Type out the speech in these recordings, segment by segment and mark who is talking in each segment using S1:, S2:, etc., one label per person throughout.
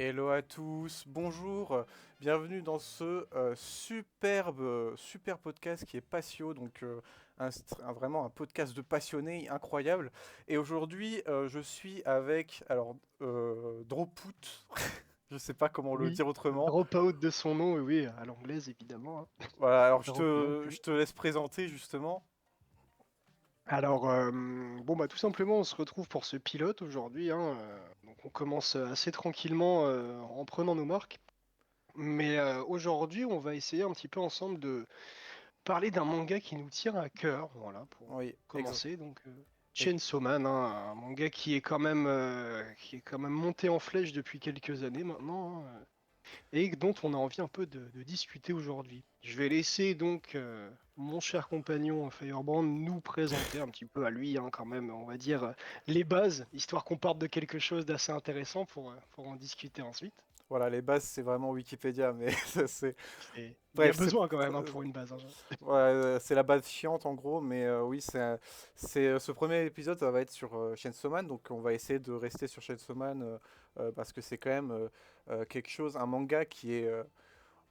S1: Hello à tous, bonjour, bienvenue dans ce super podcast qui est Patio, donc vraiment un podcast de passionnés incroyable. Et aujourd'hui, je suis avec Dropout, je sais pas comment le
S2: Oui,
S1: dire autrement.
S2: drop out de son nom, oui, oui, à l'anglaise évidemment, hein.
S1: Voilà, alors je
S2: Drop out,
S1: te,
S2: oui.
S1: je te laisse présenter justement.
S2: Alors, bon, bah, tout simplement, on se retrouve pour ce pilote aujourd'hui, hein, donc on commence assez tranquillement en prenant nos marques. Mais aujourd'hui, on va essayer un petit peu ensemble de parler d'un manga qui nous tient à cœur, voilà, pour
S1: Oui,
S2: commencer. Donc, Chainsaw Man, hein, un manga qui est quand même monté en flèche depuis quelques années maintenant, hein, et dont on a envie un peu de discuter aujourd'hui. Je vais laisser donc mon cher compagnon Firebrand nous présenter un petit peu à lui, hein, quand même, on va dire, les bases, histoire qu'on parte de quelque chose d'assez intéressant pour en discuter ensuite.
S1: voilà, les bases c'est vraiment Wikipédia, mais ça, c'est...
S2: Il y a
S1: Bref,
S2: besoin quand même, hein, pour une base, hein.
S1: ouais, c'est la base chiante en gros, mais oui, ce premier épisode, ça va être sur Chainsaw Man, donc on va essayer de rester sur Chainsaw Man parce que c'est quand même quelque chose, un manga qui est,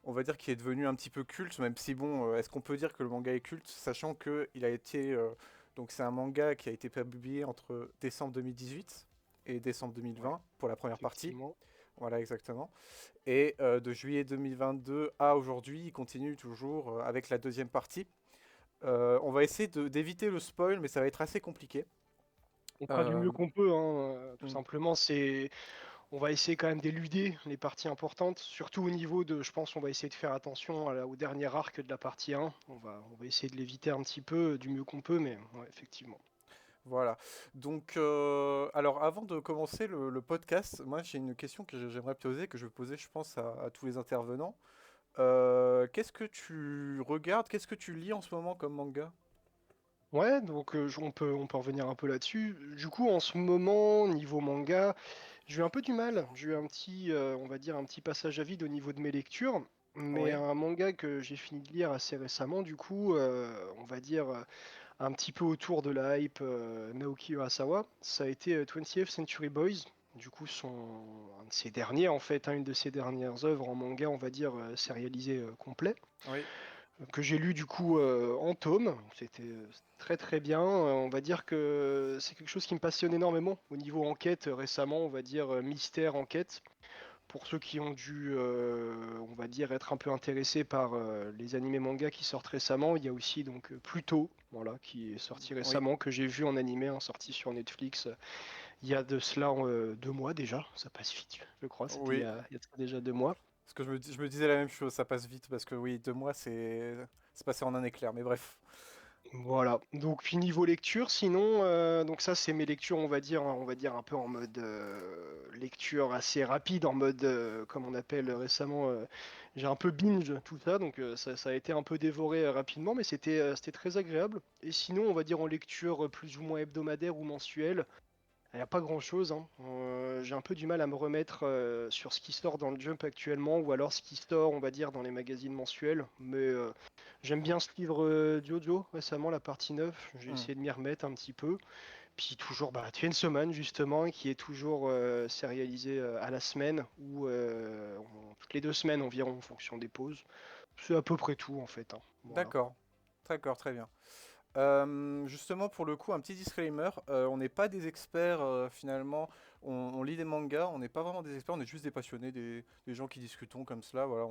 S1: on va dire, qui est devenu un petit peu culte, même si bon, est-ce qu'on peut dire que le manga est culte, sachant que il a été, donc c'est un manga qui a été publié entre décembre 2018 et décembre
S2: Ouais,
S1: 2020 pour la première partie.
S2: effectivement.
S1: Voilà, exactement. Et de juillet 2022 à aujourd'hui, il continue toujours avec la deuxième partie. On va essayer d'éviter le spoil, mais ça va être assez compliqué.
S2: On fera du
S1: Euh,
S2: mieux qu'on peut, hein, tout
S1: hmm,
S2: simplement. On va essayer quand même d'éluder les parties importantes, surtout au niveau de, je pense, on va essayer de faire attention au dernier arc de la partie 1. On va essayer de l'éviter un petit peu du mieux qu'on peut, mais ouais, effectivement.
S1: voilà. Donc, alors avant de commencer le podcast, moi j'ai une question que j'aimerais poser, que je vais poser, je pense, à tous les intervenants. Qu'est-ce que tu regardes, qu'est-ce que tu lis en ce moment comme manga?
S2: Ouais, donc on peut revenir un peu là-dessus. Du coup, en ce moment, niveau manga, j'ai eu un peu du mal. J'ai eu un petit, on va dire, un petit passage à vide au niveau de mes lectures. Mais
S1: Oui,
S2: un manga que j'ai fini de lire assez récemment, du coup, on va dire un petit peu autour de la hype Naoki Urasawa, ça a été 20th Century Boys. Du coup, un de ses derniers, en fait, hein, une de ses dernières œuvres en manga, on va dire, sérialisé complet,
S1: oui,
S2: que j'ai lu du coup en tome. C'était très très bien. On va dire que c'est quelque chose qui me passionne énormément au niveau enquête récemment, on va dire mystère enquête. Pour ceux qui ont dû, on va dire, être un peu intéressés par les animés mangas qui sortent récemment, il y a aussi donc Pluto, voilà, qui est sorti
S1: oui,
S2: récemment, que j'ai vu en animé, hein, sorti sur Netflix il y a de cela 2 mois déjà. Ça passe vite, je crois. C'était
S1: oui.
S2: il y a de ça déjà 2 mois.
S1: Parce que je me disais la même chose, ça passe vite, parce que oui, 2 mois, c'est passé en un éclair, mais bref.
S2: Voilà. Donc puis niveau lecture, sinon, donc ça c'est mes lectures, on va dire un peu en mode lecture assez rapide, en mode comme on appelle récemment, j'ai un peu binge tout ça, donc ça a été un peu dévoré rapidement, mais c'était très agréable. Et sinon, on va dire en lecture plus ou moins hebdomadaire ou mensuelle, il n'y a pas grand-chose, hein. J'ai un peu du mal à me remettre sur ce qui sort dans le Jump actuellement, ou alors ce qui sort, on va dire, dans les magazines mensuels. Mais j'aime bien suivre Jojo récemment, la partie 9. J'ai
S1: Hmm.
S2: essayé de m'y remettre un petit peu. Puis toujours bah, Chainsaw Man, justement, qui est toujours sérialisé à la semaine, ou toutes les 2 semaines environ, en fonction des pauses. C'est à peu près tout, en fait, hein. Voilà.
S1: D'accord, d'accord, très bien. Justement, pour le coup, un petit disclaimer, on n'est pas des experts finalement, on lit des mangas, on n'est pas vraiment des experts, on est juste des passionnés, des gens qui discutons comme cela, voilà,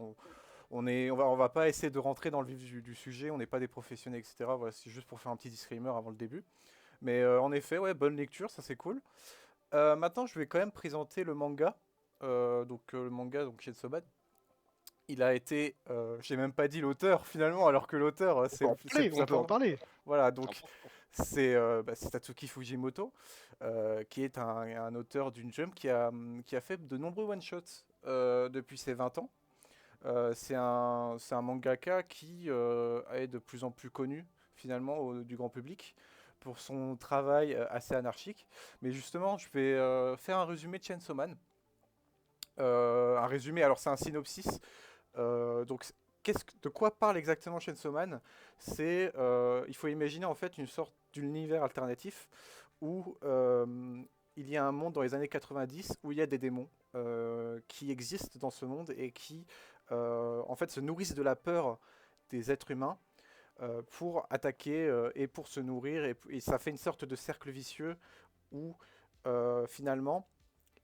S1: on va pas essayer de rentrer dans le vif du sujet, on n'est pas des professionnels, etc. Voilà, c'est juste pour faire un petit disclaimer avant le début. Mais en effet, ouais, bonne lecture, ça c'est cool. Maintenant, je vais quand même présenter le manga. Le manga, donc Chainsaw Man, il a été, j'ai même pas dit l'auteur finalement, alors que l'auteur,
S2: On peut en
S1: c'est le
S2: parler,
S1: plus
S2: on peut en
S1: important.
S2: parler.
S1: Voilà,
S2: C'est
S1: donc
S2: important.
S1: c'est Tatsuki Fujimoto, qui est un auteur d'une jump qui a fait de nombreux one-shots depuis ses 20 ans. C'est un mangaka qui est de plus en plus connu finalement du grand public pour son travail assez anarchique. Mais justement, je vais faire un résumé de Chainsaw Man. Un résumé, alors c'est un synopsis. Donc, de quoi parle exactement Chainsaw Man? Il faut imaginer en fait une sorte d'univers alternatif où il y a un monde dans les années 90 où il y a des démons. qui existent dans ce monde et qui en fait se nourrissent de la peur des êtres humains pour attaquer et pour se nourrir et ça fait une sorte de cercle vicieux où finalement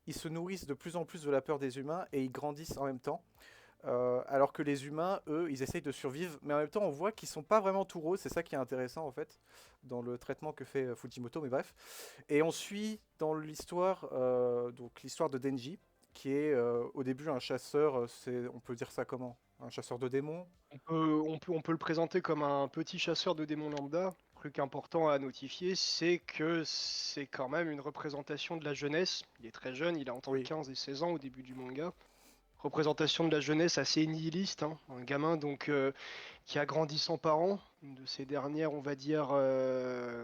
S1: ils se nourrissent de plus en plus de la peur des humains et ils grandissent en même temps. Alors que les humains, eux, ils essayent de survivre, mais en même temps, on voit qu'ils sont pas vraiment tout roses. C'est ça qui est intéressant en fait dans le traitement que fait Fujimoto. Mais bref, et on suit dans l'histoire, donc l'histoire de Denji, qui est au début un chasseur. On peut dire ça comment? Un chasseur de démons.
S2: On peut le présenter comme un petit chasseur de démons lambda. Truc important à notifier, c'est que c'est quand même une représentation de la jeunesse. Il est très jeune, il a entre
S1: Oui,
S2: 15 et 16 ans au début du manga. Représentation de la jeunesse assez nihiliste, hein. Un gamin donc qui a grandi sans parents. Une de ses dernières, on va dire,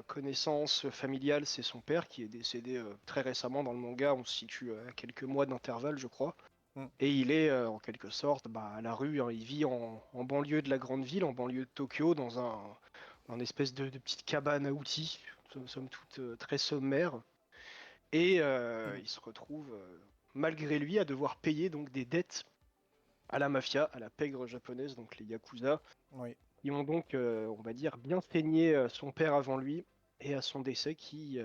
S2: connaissances familiales, c'est son père qui est décédé très récemment dans le manga. On se situe à quelques mois d'intervalle, je crois.
S1: mm,
S2: Et il est en quelque sorte à la rue, hein. Il vit en banlieue de la grande ville, en banlieue de Tokyo, dans un espèce de petite cabane à outils, somme toute très sommaire. Et
S1: mm,
S2: il se retrouve, malgré lui, à devoir payer donc des dettes à la mafia, à la pègre japonaise, donc les Yakuza,
S1: oui.
S2: qui ont donc, on va dire, bien saigné son père avant lui, et à son décès, qui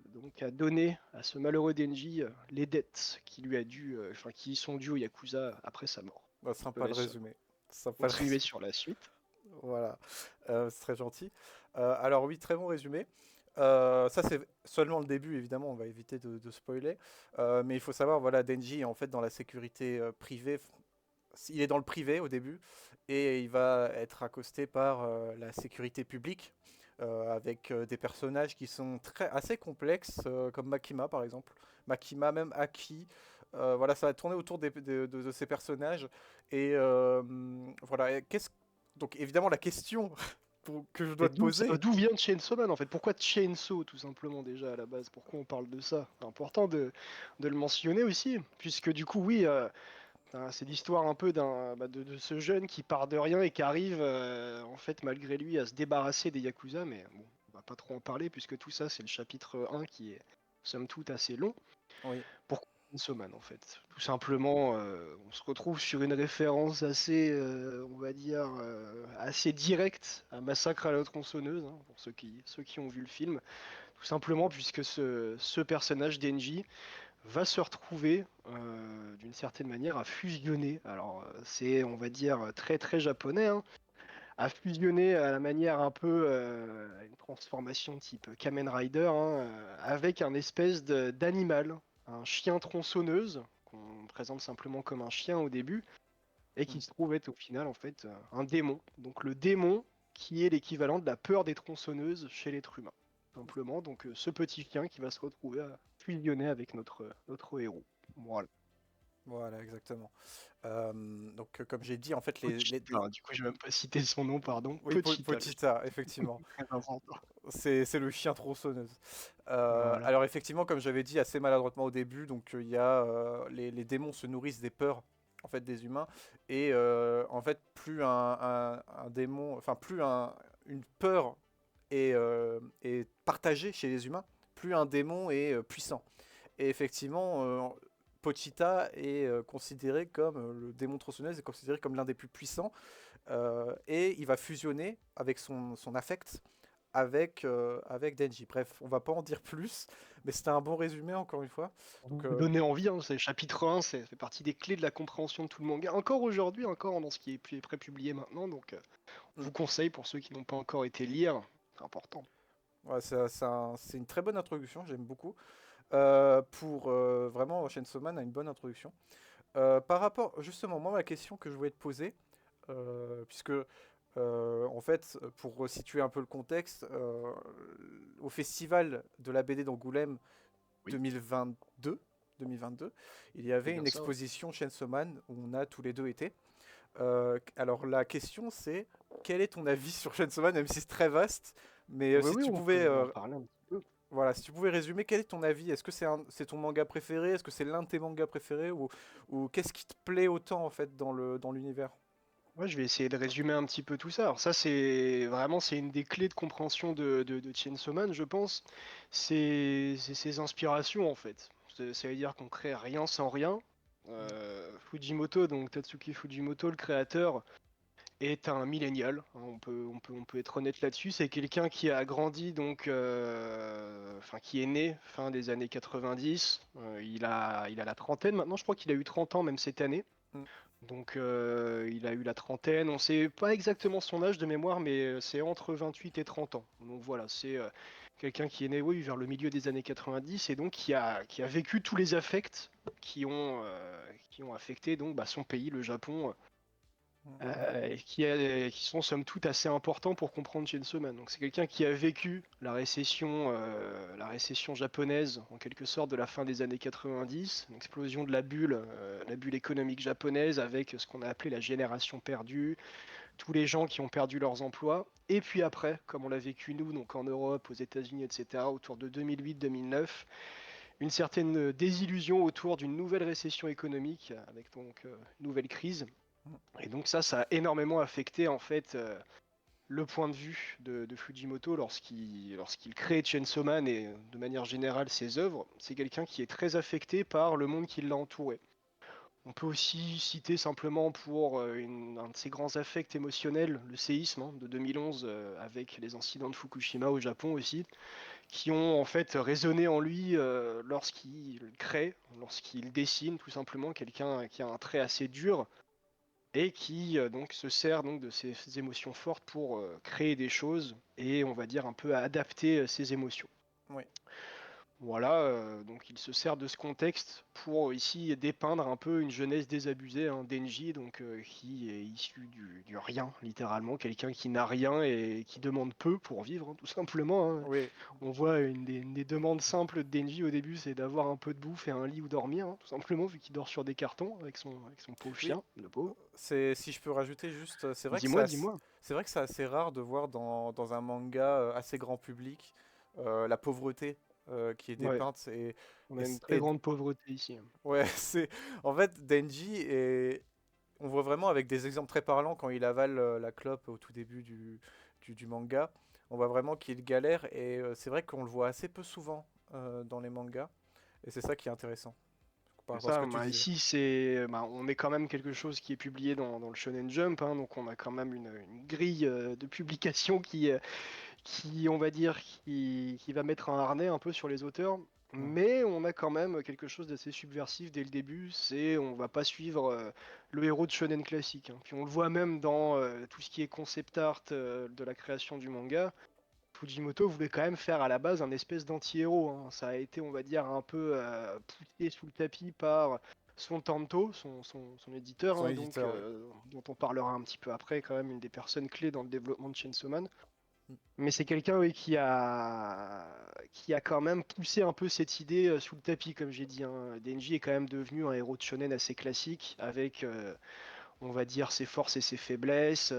S2: donc a donné à ce malheureux Denji les dettes qui lui a dû, enfin qui sont dues aux Yakuza après sa mort.
S1: Bah,
S2: Je te
S1: sympa le
S2: laisse
S1: résumé. Sympa le
S2: continuer
S1: résumé.
S2: sur la suite.
S1: Voilà. C'est très gentil. Alors oui, très bon résumé. Ça c'est seulement le début, évidemment, on va éviter de spoiler. Mais il faut savoir, voilà, Denji est en fait dans la sécurité privée. Il est dans le privé au début et il va être accosté par la sécurité publique avec des personnages qui sont assez complexes, comme Makima par exemple. Makima, même Aki. Voilà, ça va tourner autour de ces personnages. Et voilà. Donc évidemment, la question que je dois
S2: Et
S1: te
S2: d'où
S1: poser.
S2: d'où vient Chainsaw Man en fait? Pourquoi Chainsaw tout simplement déjà à la base? Pourquoi on parle de ça? C'est important de le mentionner aussi, puisque du coup oui, c'est l'histoire un peu de ce jeune qui part de rien et qui arrive en fait malgré lui à se débarrasser des Yakuza, mais bon, on va pas trop en parler puisque tout ça c'est le chapitre 1 qui est somme toute assez long.
S1: Oui,
S2: Pourquoi Chainsaw Man en fait? Tout simplement, on se retrouve sur une référence assez, on va dire, assez directe à Massacre à la tronçonneuse, hein, pour ceux qui ont vu le film. Tout simplement puisque ce personnage Denji va se retrouver d'une certaine manière à fusionner. Alors c'est, on va dire, très très japonais, hein, à fusionner à la manière un peu une transformation type Kamen Rider, hein, avec un espèce d'animal, un chien tronçonneuse qu'on présente simplement comme un chien au début et
S1: mm,
S2: qui se trouve être au final en fait un démon. Donc le démon qui est l'équivalent de la peur des tronçonneuses chez l'être humain. Simplement, donc ce petit chien qui va se retrouver à fusionner avec notre héros. Voilà.
S1: voilà, exactement. Donc comme j'ai dit, en fait,
S2: Pochita, du coup, j'ai même pas cité son nom, pardon.
S1: oui,
S2: Pochita, le
S1: Pochita, effectivement.
S2: très important.
S1: C'est le chien tronçonneuse.
S2: Voilà.
S1: Alors effectivement, comme j'avais dit assez maladroitement au début, donc il y a les démons se nourrissent des peurs en fait des humains et en fait plus un démon, enfin plus une peur est partagée chez les humains, plus un démon est puissant. Et effectivement, Pochita est considéré comme le démon tronçonneuse est considéré comme l'un des plus puissants et il va fusionner avec son affect avec Denji. Bref, on va pas en dire plus, mais c'était un bon résumé encore une fois. Donc,
S2: Vous donnez envie, hein, c'est chapitre 1, c'est fait partie des clés de la compréhension de tout le manga. Encore aujourd'hui, encore dans ce qui est pré-publié maintenant, donc on
S1: mm,
S2: vous conseille pour ceux qui n'ont pas encore été lire, c'est important.
S1: ouais, c'est une très bonne introduction, j'aime beaucoup. Pour vraiment, Chainsaw Man a une bonne introduction. Par rapport, justement, moi, la question que je voulais te poser, puisque, en fait, pour situer un peu le contexte, au festival de la BD d'Angoulême
S2: Oui,
S1: 2022, 2022, il y
S2: c'est
S1: avait
S2: bien
S1: une
S2: ça, ouais.
S1: exposition Chainsaw Man où on a tous les deux été. Alors la question c'est, quel est ton avis sur Chainsaw Man, même si c'est très vaste, mais
S2: Oui,
S1: si
S2: oui,
S1: tu
S2: on
S1: pouvais,
S2: peut en parler un petit peu.
S1: voilà, si tu pouvais résumer, quel est ton avis? Est-ce que c'est ton manga préféré? Est-ce que c'est l'un de tes mangas préférés? Ou qu'est-ce qui te plaît autant en fait dans l'univers?
S2: Ouais, je vais essayer de résumer un petit peu tout ça. Alors ça, c'est une des clés de compréhension de Chainsaw Man, je pense. C'est ses inspirations, en fait. Ça veut dire qu'on crée rien sans rien.
S1: Mm.
S2: Fujimoto, donc Tatsuki Fujimoto, le créateur, est un millénial, hein, on peut être honnête là-dessus. C'est quelqu'un qui a grandi, donc, enfin, qui est né fin des années 90. Il a la trentaine maintenant, je crois qu'il a eu 30 ans même cette année.
S1: Mm.
S2: Donc il a eu la trentaine. On ne sait pas exactement son âge de mémoire, mais c'est entre 28 et 30 ans. Donc voilà, c'est quelqu'un qui est né, oui, vers le milieu des années 90 et donc qui a vécu tous les affects qui ont affecté donc, bah, son pays, le Japon,
S1: Mm.
S2: qui sont somme toute assez importants pour comprendre Chainsaw Man. Donc c'est quelqu'un qui a vécu la récession japonaise en quelque sorte de la fin des années 90, l'explosion de la bulle économique japonaise avec ce qu'on a appelé la génération perdue, tous les gens qui ont perdu leurs emplois. Et puis après, comme on l'a vécu nous, donc en Europe, aux États-Unis, etc., autour de 2008-2009, une certaine désillusion autour d'une nouvelle récession économique avec donc une nouvelle crise.
S1: Mm.
S2: Et donc ça a énormément affecté en fait le point de vue de Fujimoto lorsqu'il crée Chainsaw Man et de manière générale ses œuvres. C'est quelqu'un qui est très affecté par le monde qui l'a entouré. On peut aussi citer simplement pour un de ses grands affects émotionnels, le séisme, hein, de 2011 avec les incidents de Fukushima au Japon aussi, qui ont en fait résonné en lui lorsqu'il crée, lorsqu'il dessine tout simplement, quelqu'un qui a un trait assez dur et qui donc se sert donc de ces émotions fortes pour créer des choses et on va dire un peu adapter ses émotions.
S1: Oui.
S2: Voilà, donc il se sert de ce contexte pour ici dépeindre un peu une jeunesse désabusée, hein, Denji, donc qui est issu du rien, littéralement, quelqu'un qui n'a rien et qui demande peu pour vivre, hein, tout simplement, hein.
S1: Oui.
S2: On voit une des demandes simples de Denji au début, c'est d'avoir un peu de bouffe et un lit où dormir, hein, tout simplement, vu qu'il dort sur des cartons avec son pauvre
S1: Oui.
S2: chien, le pauvre.
S1: C'est, si je peux rajouter juste,
S2: Dis-moi, dis-moi.
S1: c'est vrai que c'est assez rare de voir dans un manga assez grand public la pauvreté qui est
S2: Ouais,
S1: dépeinte
S2: on a une très grande pauvreté ici, hein.
S1: ouais, c'est en fait Denji et on voit vraiment avec des exemples très parlants quand il avale la clope au tout début du manga, on voit vraiment qu'il galère et c'est vrai qu'on le voit assez peu souvent dans les mangas et c'est ça qui est intéressant par
S2: C'est
S1: rapport à ce que
S2: ça,
S1: tu
S2: bah,
S1: disais.
S2: ici on est quand même quelque chose qui est publié dans le Shonen Jump, hein, donc on a quand même une grille de publication qui, on va dire, qui va mettre un harnais un peu sur les auteurs,
S1: Mm.
S2: mais on a quand même quelque chose d'assez subversif dès le début, c'est on va pas suivre le héros de Shonen classique, hein. Puis on le voit même dans tout ce qui est concept art de la création du manga. Fujimoto voulait quand même faire à la base un espèce d'anti-héros, hein. Ça a été, on va dire, un peu poussé sous le tapis par son Tanto, son éditeur,
S1: Son
S2: hein, donc,
S1: éditeur, oui.
S2: dont on parlera un petit peu après, quand même une des personnes clés dans le développement de Chainsaw Man.
S1: Mm.
S2: Mais c'est quelqu'un, oui, qui a quand même poussé un peu cette idée sous le tapis, comme j'ai dit, hein. Denji est quand même devenu un héros de shonen assez classique, avec on va dire, ses forces et ses faiblesses,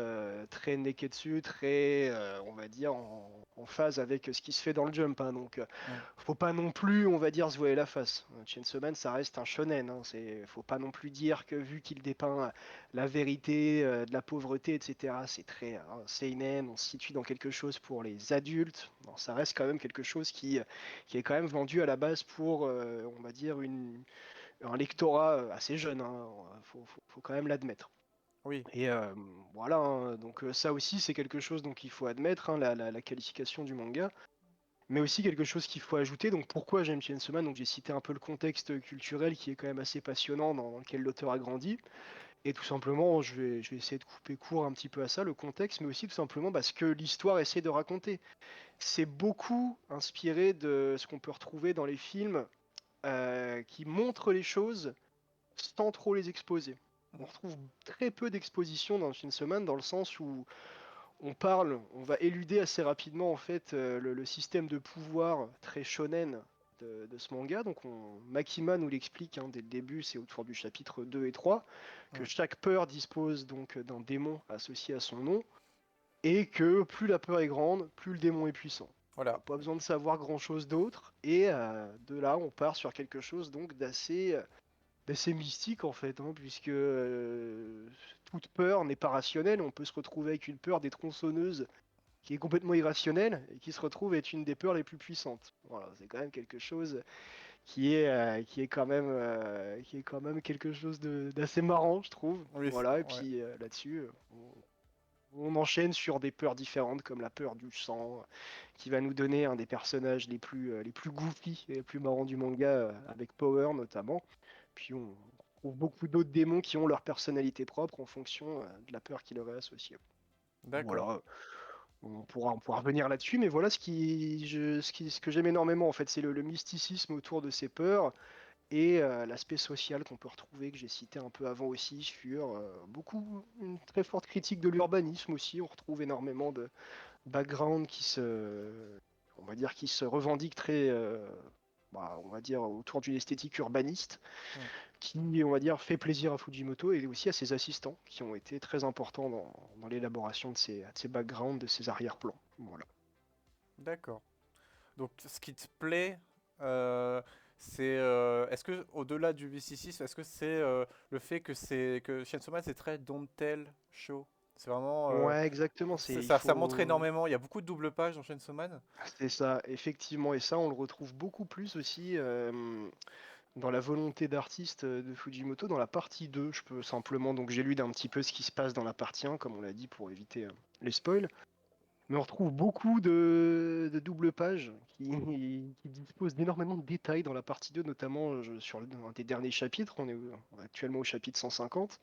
S2: très neketsu, très, on va dire, en phase avec ce qui se fait dans le jump, hein. Donc,
S1: Mm.
S2: faut pas non plus, on va dire, se voiler la face. Chainsaw Man, ça reste un shonen, hein. Faut pas non plus dire que vu qu'il dépeint la vérité de la pauvreté, etc., c'est très seinen, on se situe dans quelque chose pour les adultes. Non, ça reste quand même quelque chose qui est quand même vendu à la base pour, on va dire, un lectorat assez jeune, hein. Faut quand même l'admettre.
S1: Oui,
S2: Et voilà, hein, donc ça aussi c'est quelque chose donc il faut admettre, hein, la qualification du manga, mais aussi quelque chose qu'il faut ajouter. Donc pourquoi j'aime Chainsaw Man? Donc j'ai cité un peu le contexte culturel qui est quand même assez passionnant dans lequel l'auteur a grandi, et tout simplement je vais essayer de couper court un petit peu à ça, le contexte, mais aussi tout simplement parce que l'histoire essaie de raconter. C'est beaucoup inspiré de ce qu'on peut retrouver dans les films qui montrent les choses sans trop les exposer. On
S1: mm,
S2: retrouve très peu d'exposition dans Chainsaw Man dans le sens où on va éluder assez rapidement en fait le système de pouvoir très shonen de ce manga. Donc Makima nous l'explique, hein, dès le début, c'est autour du chapitre 2 et 3, que
S1: mm.
S2: chaque peur dispose donc d'un démon associé à son nom, et que plus la peur est grande, plus le démon est puissant.
S1: Voilà.
S2: Pas besoin de savoir grand chose d'autre, et de là on part sur quelque chose donc d'assez mystique en fait, hein, puisque toute peur n'est pas rationnelle. On peut se retrouver avec une peur des tronçonneuses qui est complètement irrationnelle et qui se retrouve être une des peurs les plus puissantes. Voilà, c'est quand même quelque chose qui est quand même quelque chose d'assez marrant, je trouve.
S1: Oui,
S2: Voilà, et
S1: ouais.
S2: puis là-dessus, on enchaîne sur des peurs différentes, comme la peur du sang, qui va nous donner un des personnages les plus goofy et les plus marrants du manga, avec Power notamment. Puis on trouve beaucoup d'autres démons qui ont leur personnalité propre en fonction de la peur qui leur est associée.
S1: D'accord.
S2: Voilà, on pourra revenir là-dessus, mais voilà ce que j'aime énormément en fait, c'est le mysticisme autour de ces peurs et l'aspect social qu'on peut retrouver, que j'ai cité un peu avant aussi, sur une très forte critique de l'urbanisme aussi. On retrouve énormément de background on va dire, qui se revendique très, on va dire, autour d'une esthétique urbaniste,
S1: Hmm.
S2: qui, on va dire, fait plaisir à Fujimoto et aussi à ses assistants, qui ont été très importants dans l'élaboration de ces backgrounds, de ces arrière-plans. Voilà.
S1: D'accord. Donc, ce qui te plaît, c'est, est-ce que au-delà du mysticisme, est-ce que c'est le fait que Chainsaw Man c'est très don't tell show. C'est vraiment,
S2: Ouais, exactement. Il
S1: ça montre
S2: faut.
S1: énormément. Il y a beaucoup de double pages dans Chainsaw Man.
S2: C'est ça, effectivement. Et ça, on le retrouve beaucoup plus aussi dans la volonté d'artiste de Fujimoto, dans la partie 2. Je peux simplement. Donc, j'ai lu d'un petit peu ce qui se passe dans la partie 1, comme on l'a dit, pour éviter les spoils. Mais on retrouve beaucoup de double pages qui disposent d'énormément de détails dans la partie 2, notamment sur un des derniers chapitres. On est actuellement au chapitre 150.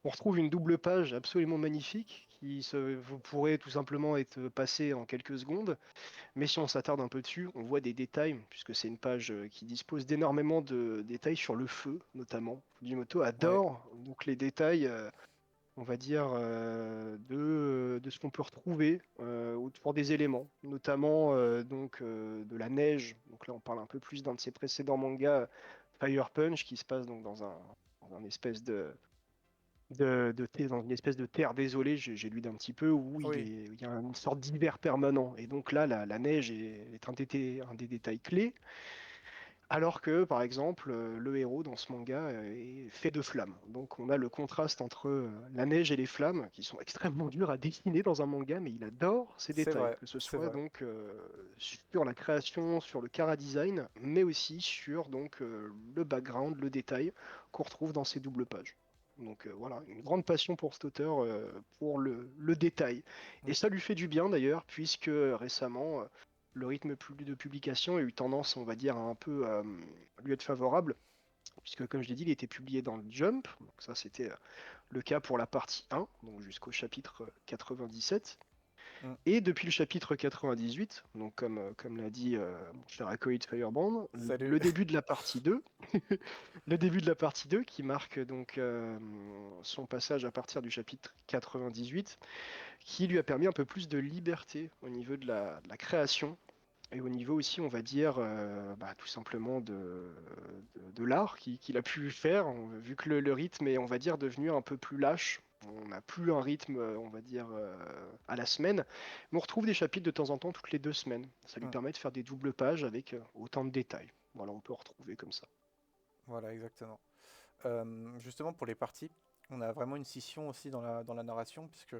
S2: On retrouve une double page absolument magnifique vous pourrez tout simplement être passé en quelques secondes. Mais si on s'attarde un peu dessus, on voit des détails, puisque c'est une page qui dispose d'énormément de détails sur le feu, notamment. Fujimoto
S1: Ouais,
S2: adore donc les détails, on va dire, de ce qu'on peut retrouver autour des éléments, notamment de la neige. Donc là, on parle un peu plus d'un de ses précédents mangas, Fire Punch, qui se passe donc dans un espèce dans une espèce de terre désolée, j'ai lu d'un petit peu, où
S1: oui,
S2: il y a une sorte d'hiver permanent. Et donc là, la neige est un des détails clés, alors que, par exemple, le héros dans ce manga est fait de flammes. Donc on a le contraste entre la neige et les flammes, qui sont extrêmement durs à dessiner dans un manga, mais il adore ces
S1: c'est
S2: détails,
S1: vrai,
S2: que ce
S1: c'est
S2: soit
S1: vrai.
S2: donc sur la création, sur le chara-design, mais aussi sur donc le background, le détail qu'on retrouve dans ces doubles pages. Donc voilà, une grande passion pour cet auteur, pour le détail. Et
S1: Mm.
S2: ça lui fait du bien d'ailleurs, puisque récemment, le rythme de publication a eu tendance, on va dire, à un peu lui être favorable, puisque comme je l'ai dit, il était publié dans le Jump, donc ça c'était le cas pour la partie 1, donc jusqu'au chapitre 97.
S1: Mm.
S2: Et depuis le chapitre 98, donc comme l'a dit mon cher acolyte Firebrand,
S1: Salut.
S2: le début de la partie 2, le début de la partie 2 qui marque donc son passage à partir du chapitre 98, qui lui a permis un peu plus de liberté au niveau de la création et au niveau aussi, on va dire, tout simplement de l'art qu'il a pu faire, vu que le rythme est, on va dire, devenu un peu plus lâche. On n'a plus un rythme, on va dire, à la semaine, mais on retrouve des chapitres de temps en temps toutes les 2 semaines. Ça lui
S1: Mm.
S2: permet de faire des doubles pages avec autant de détails. Voilà, on peut retrouver comme ça.
S1: Voilà, exactement. Justement, pour les parties, on a vraiment une scission aussi dans la narration, puisque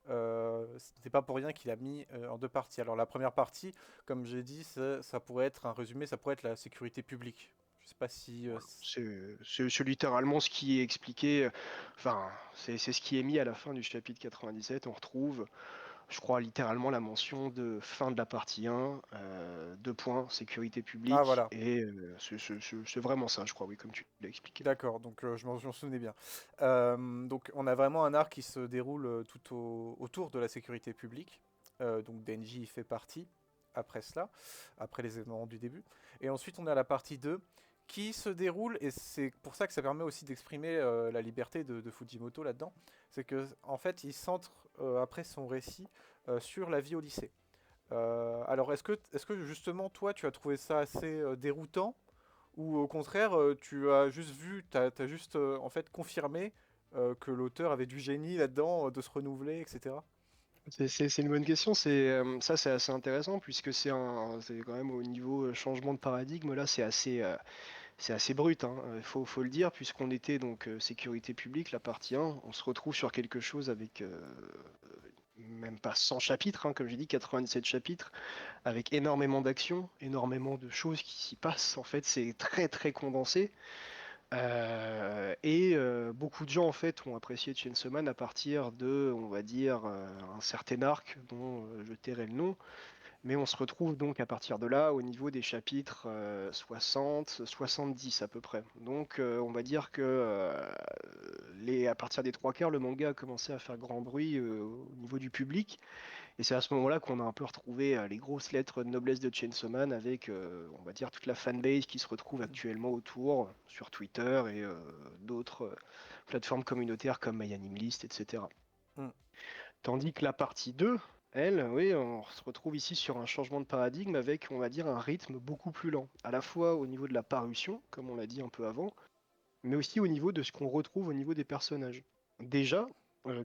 S1: c'est pas pour rien qu'il a mis en deux parties. Alors, la première partie, comme j'ai dit, ça pourrait être un résumé, ça pourrait être la sécurité publique. Je sais pas si.
S2: Voilà. C'est littéralement ce qui est expliqué, enfin, c'est ce qui est mis à la fin du chapitre 97. On retrouve je crois littéralement la mention de fin de la partie 1, deux points, sécurité
S1: Ah,
S2: publique,
S1: voilà.
S2: et c'est vraiment ça, je crois, oui, comme tu l'as expliqué.
S1: D'accord, donc je m'en souvenais bien. Donc on a vraiment un arc qui se déroule autour de la sécurité publique. Donc Denji y fait partie après cela, après les événements du début. Et ensuite on a la partie 2 qui se déroule, et c'est pour ça que ça permet aussi d'exprimer la liberté de Fujimoto là-dedans. C'est que en fait il centre après son récit sur la vie au lycée. Alors est-ce que justement toi tu as trouvé ça assez déroutant? Ou au contraire, tu as juste vu, t'as juste en fait confirmé que l'auteur avait du génie là-dedans, de se renouveler, etc.
S2: C'est une bonne question, ça c'est assez intéressant, puisque c'est quand même au niveau changement de paradigme, là c'est assez brut, hein. Faut le dire, puisqu'on était donc sécurité publique, la partie 1, on se retrouve sur quelque chose avec même pas 100 chapitres, hein, comme j'ai dit, 97 chapitres, avec énormément d'actions, énormément de choses qui s'y passent. En fait, c'est très très condensé. Beaucoup de gens en fait ont apprécié Chainsaw Man à partir de, on va dire, un certain arc dont je tairai le nom. Mais on se retrouve donc à partir de là au niveau des chapitres 60, 70 à peu près. Donc on va dire que à partir des trois quarts, le manga a commencé à faire grand bruit au niveau du public. Et c'est à ce moment-là qu'on a un peu retrouvé les grosses lettres de noblesse de Chainsaw Man avec, on va dire, toute la fanbase qui se retrouve actuellement autour sur Twitter et d'autres plateformes communautaires comme MyAnimeList, etc.
S1: Mm.
S2: Tandis que la partie 2, elle, oui, on se retrouve ici sur un changement de paradigme avec, on va dire, un rythme beaucoup plus lent, à la fois au niveau de la parution, comme on l'a dit un peu avant, mais aussi au niveau de ce qu'on retrouve au niveau des personnages. Déjà,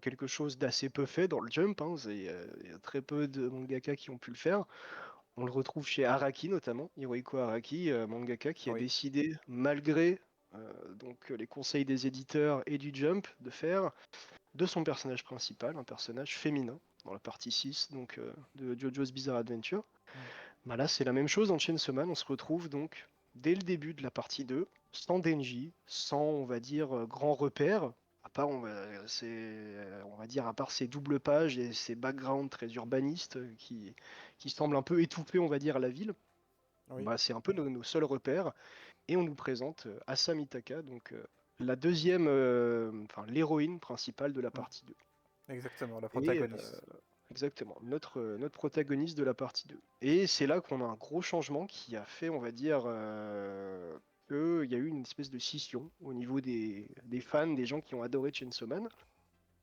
S2: quelque chose d'assez peu fait dans le Jump, hein, il y a très peu de mangaka qui ont pu le faire. On le retrouve chez Araki notamment, Hirohiko Araki, mangaka qui a
S1: Oui,
S2: décidé, malgré les conseils des éditeurs et du Jump, de faire de son personnage principal un personnage féminin dans la partie 6 donc, de JoJo's Bizarre Adventure.
S1: mm,
S2: Bah là, c'est la même chose dans Chainsaw Man. On se retrouve donc dès le début de la partie 2, sans Denji, sans, on va dire, grand repère. À part, on va dire, à part ces doubles pages et ces backgrounds très urbanistes qui semblent un peu étouffer, on va dire, la ville.
S1: oui,
S2: Bah, c'est un peu nos seuls repères. Et on nous présente Asa Mitaka, donc la deuxième, enfin l'héroïne principale de la
S1: mm.
S2: partie 2.
S1: Exactement, la
S2: Et
S1: protagoniste.
S2: exactement, notre protagoniste de la partie 2. Et c'est là qu'on a un gros changement qui a fait, on va dire, qu'il y a eu une espèce de scission au niveau des fans, des gens qui ont adoré Chainsaw Man,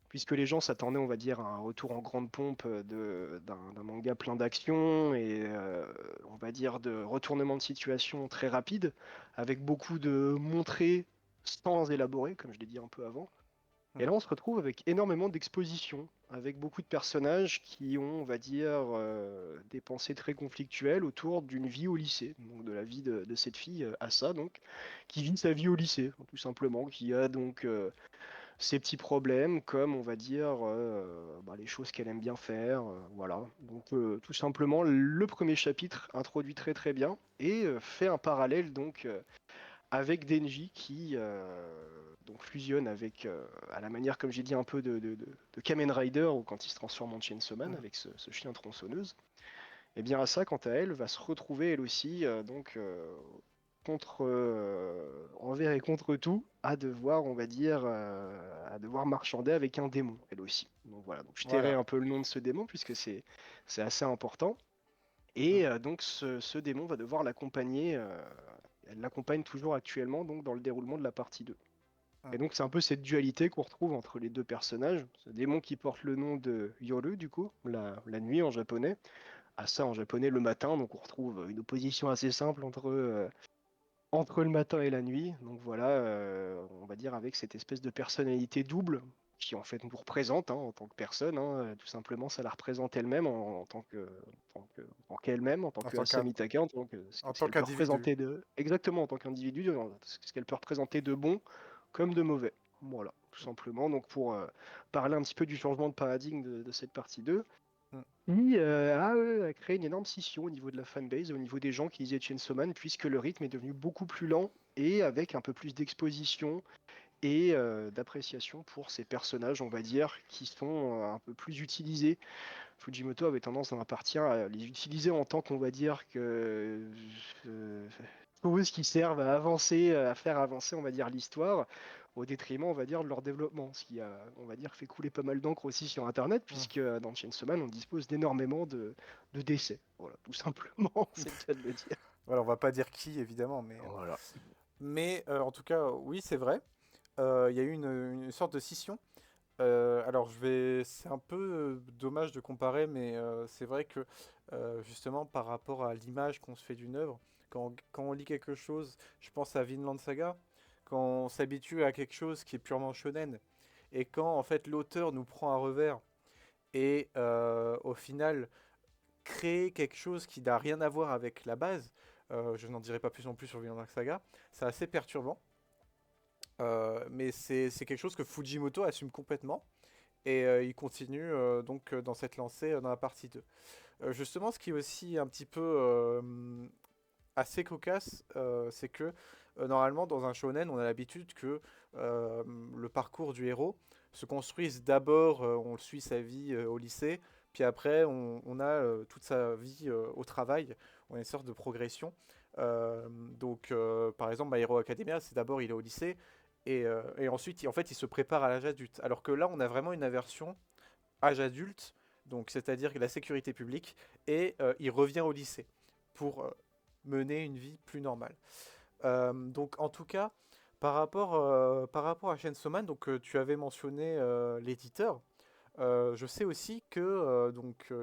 S2: puisque les gens s'attendaient, on va dire, à un retour en grande pompe d'un manga plein d'action et, on va dire, de retournement de situation très rapide, avec beaucoup de montrées sans élaborer, comme je l'ai dit un peu avant. Et
S1: Mm.
S2: là, on se retrouve avec énormément d'expositions, avec beaucoup de personnages qui ont, on va dire, des pensées très conflictuelles autour d'une vie au lycée, donc de la vie de cette fille, Asa, donc, qui vit sa vie au lycée, tout simplement, qui a donc ses petits problèmes, comme, on va dire, les choses qu'elle aime bien faire, voilà. Donc, tout simplement, le premier chapitre introduit très très bien et fait un parallèle, donc, avec Denji qui donc fusionne avec, à la manière, comme j'ai dit, un peu de Kamen Rider, ou quand il se transforme en Chainsaw Man
S1: Mhm.
S2: avec ce chien tronçonneuse. Et bien Asa, quant à elle, va se retrouver elle aussi, envers et contre tout, à devoir, on va dire, à devoir marchander avec un démon, elle aussi. Donc voilà, donc je tairai
S1: Voilà.
S2: un peu le nom de ce démon puisque c'est assez important.
S1: Mm.
S2: Et donc ce démon va devoir l'accompagner, elle l'accompagne toujours actuellement donc dans le déroulement de la partie 2.
S1: Mm.
S2: Et donc c'est un peu cette dualité qu'on retrouve entre les deux personnages. Ce démon qui porte le nom de Yoru du coup, la nuit en japonais. Asa en japonais le matin, donc on retrouve une opposition assez simple entre le matin et la nuit. Donc voilà, on va dire avec cette espèce de personnalité double qui en fait nous représente, hein, en tant que personne, hein, tout simplement ça la représente elle-même en tant qu'elle-même, en tant
S1: En
S2: que
S1: tant qu'in-
S2: Asamitaka, en tant que
S1: en
S2: ce
S1: tant
S2: qu'elle peut
S1: qu'individu.
S2: représenter exactement en tant qu'individu, ce qu'elle peut représenter de bon comme de mauvais. Voilà, tout simplement. Donc pour parler un petit peu du changement de paradigme de cette partie 2,
S1: Mm.
S2: qui a créé une énorme scission au niveau de la fanbase, au niveau des gens qui lisaient Chainsaw Man, puisque le rythme est devenu beaucoup plus lent et avec un peu plus d'exposition et d'appréciation pour ces personnages, on va dire, qui sont un peu plus utilisés. Fujimoto avait tendance dans la partie 1 à les utiliser en tant qu'on va dire que choses qui servent à avancer, à faire avancer, on va dire, l'histoire, au détriment, on va dire, de leur développement. Ce qui a, on va dire, fait couler pas mal d'encre aussi sur Internet,
S1: Mm.
S2: puisque dans Chainsaw Man, on dispose d'énormément de décès. Voilà, tout simplement, c'est le cas de le dire.
S1: Voilà, on va pas dire qui, évidemment,
S2: Voilà.
S1: mais en tout cas, oui, c'est vrai. Il y a eu une sorte de scission. Alors, c'est un peu dommage de comparer, mais c'est vrai que justement, par rapport à l'image qu'on se fait d'une œuvre, quand on lit quelque chose, je pense à Vinland Saga, quand on s'habitue à quelque chose qui est purement shonen, et quand en fait l'auteur nous prend à revers et au final crée quelque chose qui n'a rien à voir avec la base, je n'en dirai pas plus en plus sur Vinland Saga, c'est assez perturbant. Mais c'est quelque chose que Fujimoto assume complètement. et il continue donc dans cette lancée dans la partie 2. Justement, ce qui est aussi un petit peu assez cocasse, c'est que normalement dans un shonen, on a l'habitude que euh, le parcours du héros se construise d'abord, on le suit sa vie au lycée, puis après on a toute sa vie au travail, on a une sorte de progression. Par exemple, My Hero Academia, c'est d'abord il est au lycée, et ensuite en fait il se prépare à l'âge adulte. Alors que là, on a vraiment une inversion âge adulte, donc c'est-à-dire la sécurité publique, et il revient au lycée pour mener une vie plus normale. Donc en tout cas, par rapport à Chainsaw Man, donc tu avais mentionné l'éditeur. Je sais aussi que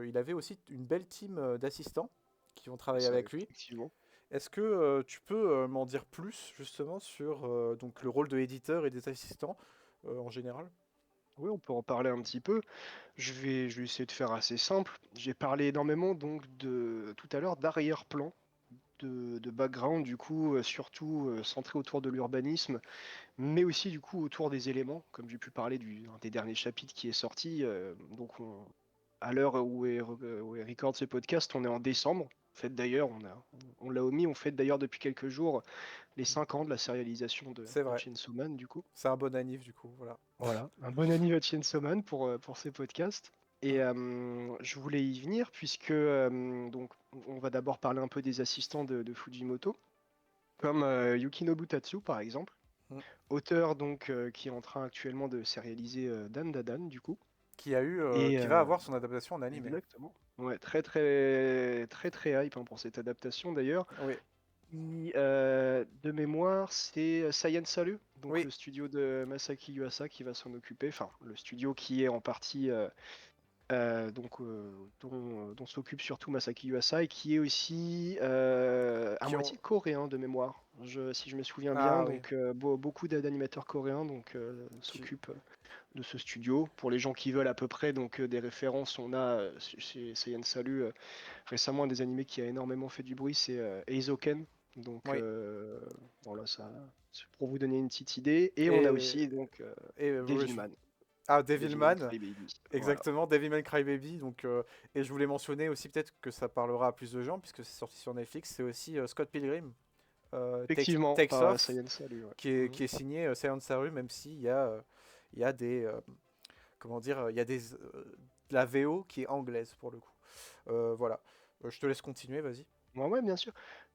S1: il avait aussi une belle team d'assistants qui vont
S2: C'est
S1: travailler
S2: ça,
S1: avec lui.
S2: effectivement.
S1: Est-ce que tu peux m'en dire plus justement sur donc le rôle de l'éditeur et des assistants en général?
S2: Oui, on peut en parler un petit peu. Je vais essayer de faire assez simple. J'ai parlé énormément donc de tout à l'heure d'arrière-plan, de background du coup, surtout centré autour de l'urbanisme, mais aussi du coup autour des éléments, comme j'ai pu parler un des derniers chapitres qui est sorti. À l'heure où est record ce podcast, on est en décembre. En fait d'ailleurs, on l'a omis, on fête d'ailleurs depuis quelques jours les 5 ans de la sérialisation
S1: C'est
S2: de
S1: vrai,
S2: Chainsaw Man du coup.
S1: c'est un bon anniv du coup, voilà.
S2: Voilà, un bon anniversaire de Chainsaw Man pour ces podcasts. Et
S1: Mm.
S2: je voulais y venir puisque donc on va d'abord parler un peu des assistants de Fujimoto, comme Yukinobu Tatsu par exemple,
S1: Mm.
S2: auteur donc qui est en train actuellement de sérialiser Dan Dadan du coup. Et
S1: Qui va avoir son adaptation en animé.
S2: exactement. Ouais, très très très très hype hein, pour cette adaptation d'ailleurs.
S1: Oui,
S2: De mémoire, c'est Science Salu, donc
S1: oui,
S2: le studio de Masaki Yuasa qui va s'en occuper. Enfin, le studio qui est en partie dont s'occupe surtout Masaki Yuasa et qui est aussi à
S1: qui ont.
S2: moitié coréen de mémoire. Si je me souviens bien,
S1: Ah oui,
S2: donc beaucoup d'animateurs coréens donc
S1: tu.
S2: s'occupent de ce studio. Pour les gens qui veulent à peu près donc des références, on a chez Science Salu récemment un des animés qui a énormément fait du bruit, c'est Eizouken. Donc
S1: Oui.
S2: voilà, ça, c'est pour vous donner une petite idée. Et on a
S1: Et,
S2: aussi donc
S1: oui,
S2: Devilman,
S1: ah,
S2: Devilman
S1: Devilman,
S2: Crybaby. Voilà.
S1: exactement, Devilman Crybaby. Et je voulais mentionner aussi, peut-être que ça parlera à plus de gens, puisque c'est sorti sur Netflix, c'est aussi Scott Pilgrim,
S2: Effectivement,
S1: Takes
S2: par
S1: Off,
S2: Science Salu. Ouais. Mhm.
S1: qui est signé Silence Saru, même s'il il y a des. Comment dire, il y a la VO qui est anglaise pour le coup. Voilà. Je te laisse continuer, vas-y.
S2: Ouais, ouais, bien sûr.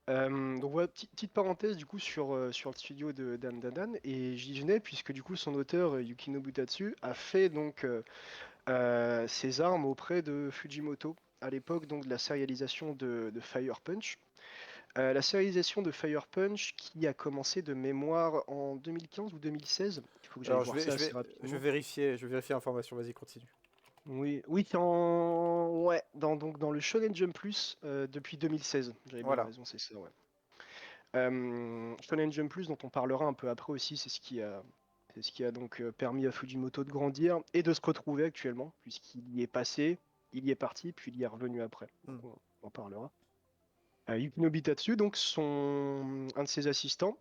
S2: Donc voilà, petite parenthèse du coup sur le studio de Dan Dadan et j'y venais puisque du coup son auteur Yukinobu Tatsu a fait donc ses armes auprès de Fujimoto à l'époque donc de la sérialisation de Fire Punch. La sérialisation de Fire Punch qui a commencé de mémoire en 2015 ou 2016. Il faut que j'aille
S1: Alors
S2: voir ça assez
S1: je
S2: rapidement.
S1: vais vérifier l'information, vas-y, continue.
S2: Oui, oui, ouais, donc dans le Shonen Jump Plus depuis 2016. J'avais bien
S1: Voilà.
S2: raison, c'est ça, ouais. Shonen Jump Plus, dont on parlera un peu après aussi, c'est ce qui a donc permis à Fujimoto de grandir et de se retrouver actuellement, puisqu'il y est passé, il y est parti, puis il y est revenu après. Donc
S1: Hmm.
S2: on en parlera. Yukino Bitatsu, donc un de ses assistants,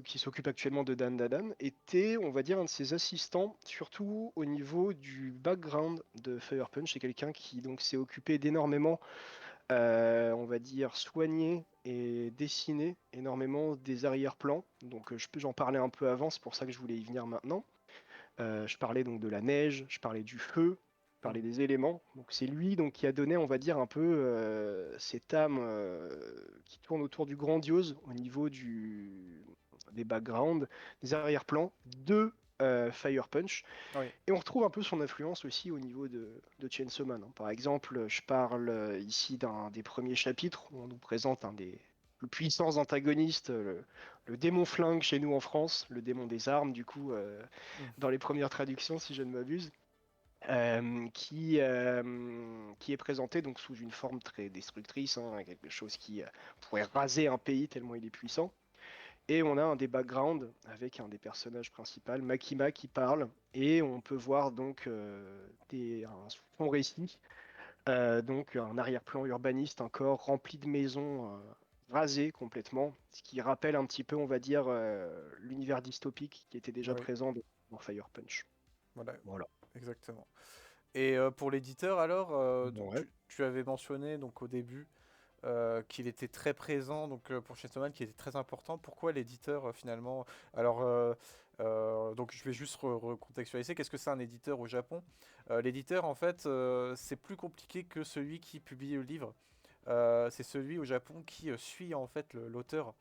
S2: qui s'occupe actuellement de Dan Dadan, était, on va dire, un de ses assistants, surtout au niveau du background de Fire Punch. C'est quelqu'un qui donc s'est occupé d'énormément, on va dire, soigner et dessiner énormément des arrière-plans. Donc j'en parlais un peu avant, c'est pour ça que je voulais y venir maintenant. Je parlais donc de la neige, je parlais du feu, je parlais
S1: Hmm.
S2: des éléments. Donc c'est lui donc qui a donné, on va dire, un peu cette âme qui tourne autour du grandiose au niveau des backgrounds, des arrière-plans de Fire Punch.
S1: Oui.
S2: Et on retrouve un peu son influence aussi au niveau de Chainsaw Man, hein. Par exemple, je parle ici d'un des premiers chapitres où on nous présente un des plus puissants antagonistes, le démon flingue chez nous en France, le démon des armes, du coup,
S1: Hmm.
S2: dans les premières traductions, si je ne m'abuse, qui est présenté donc sous une forme très destructrice, hein, quelque chose qui pourrait raser un pays tellement il est puissant. Et on a un des backgrounds avec un des personnages principaux, Makima, qui parle, et on peut voir donc son récit, donc un arrière-plan urbaniste encore rempli de maisons rasées complètement, ce qui rappelle un petit peu, on va dire, l'univers dystopique qui était déjà
S1: Oui.
S2: présent dans Fire Punch.
S1: Voilà.
S2: Voilà.
S1: exactement. Et pour l'éditeur alors, donc
S2: Ouais.
S1: tu avais mentionné donc au début qu'il était très présent donc pour Chainsaw Man, qui était très important. Pourquoi l'éditeur finalement? Alors donc je vais juste recontextualiser. Qu'est-ce que c'est un éditeur au Japon? L'éditeur en fait c'est plus compliqué que celui qui publie le livre. C'est celui au Japon qui suit en fait l'auteur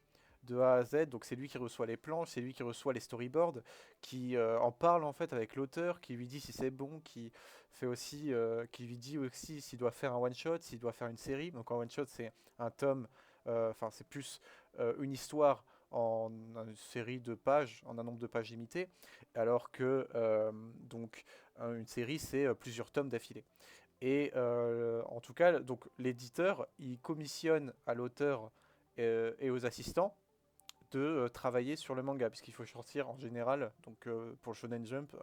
S1: de A à Z. Donc c'est lui qui reçoit les planches, c'est lui qui reçoit les storyboards, qui en parle en fait avec l'auteur, qui lui dit si c'est bon, qui fait aussi, qui lui dit aussi s'il doit faire un one shot, s'il doit faire une série. Donc un one shot c'est un tome, enfin c'est plus une histoire en une série de pages, en un nombre de pages limité, alors que donc une série c'est plusieurs tomes d'affilée. Et en tout cas, donc l'éditeur, il commissionne à l'auteur et aux assistants de travailler sur le manga, puisqu'il faut sortir en général, donc pour le Shonen Jump,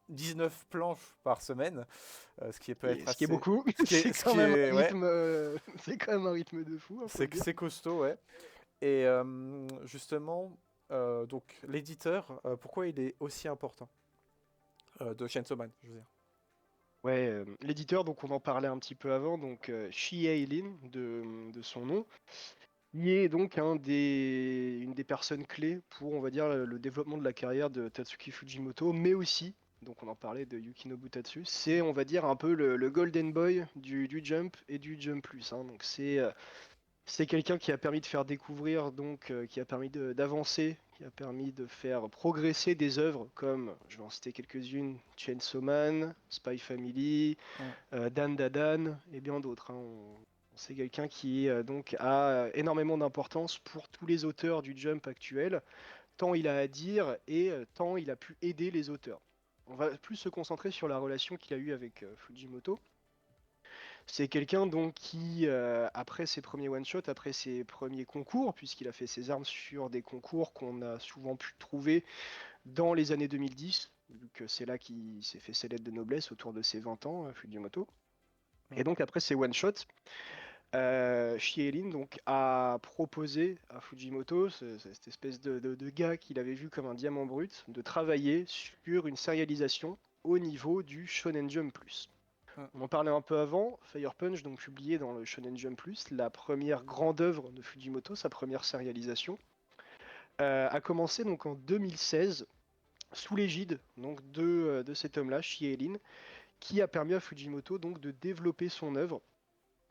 S1: 19 planches par semaine, ce qui peut être
S2: Ce qui est
S1: assez...
S2: beaucoup,
S1: Ce qui est,
S2: c'est
S1: ce
S2: quand
S1: qui
S2: même
S1: est
S2: un
S1: ouais,
S2: rythme, c'est quand même un rythme de fou, faut le dire.
S1: c'est costaud, ouais. Et justement, donc l'éditeur, pourquoi il est aussi important de Chainsaw Man, je veux dire.
S2: Ouais, l'éditeur, donc on en parlait un petit peu avant, donc Shihei Lin de son nom, il est donc une des personnes clés pour, on va dire, le développement de la carrière de Tatsuki Fujimoto, mais aussi, donc on en parlait de Yukinobu Tatsu, c'est, on va dire, un peu le golden boy du Jump et du Jump Plus, hein. Donc c'est quelqu'un qui a permis de faire découvrir, donc qui a permis d'avancer, qui a permis de faire progresser des œuvres comme, je vais en citer quelques-unes, Chainsaw Man, Spy Family,
S1: Mm.
S2: Dan Dadan et bien d'autres, hein. C'est quelqu'un qui donc a énormément d'importance pour tous les auteurs du Jump actuel, tant il a à dire et tant il a pu aider les auteurs. On va plus se concentrer sur la relation qu'il a eue avec Fujimoto. C'est quelqu'un donc qui, après ses premiers one-shots, après ses premiers concours, puisqu'il a fait ses armes sur des concours qu'on a souvent pu trouver dans les années 2010, vu que c'est là qu'il s'est fait ses lettres de noblesse autour de ses 20 ans, Fujimoto. Et
S1: Mm.
S2: donc après ces one-shots, Shielin donc a proposé à Fujimoto, cette espèce de gars qu'il avait vu comme un diamant brut, de travailler sur une sérialisation au niveau du Shonen Jump Plus.
S1: Mm.
S2: On en parlait un peu avant, Fire Punch, donc publié dans le Shonen Jump Plus, la première grande œuvre de Fujimoto, sa première sérialisation, a commencé donc en 2016 sous l'égide donc de cet homme-là, Shielin, qui a permis à Fujimoto donc de développer son œuvre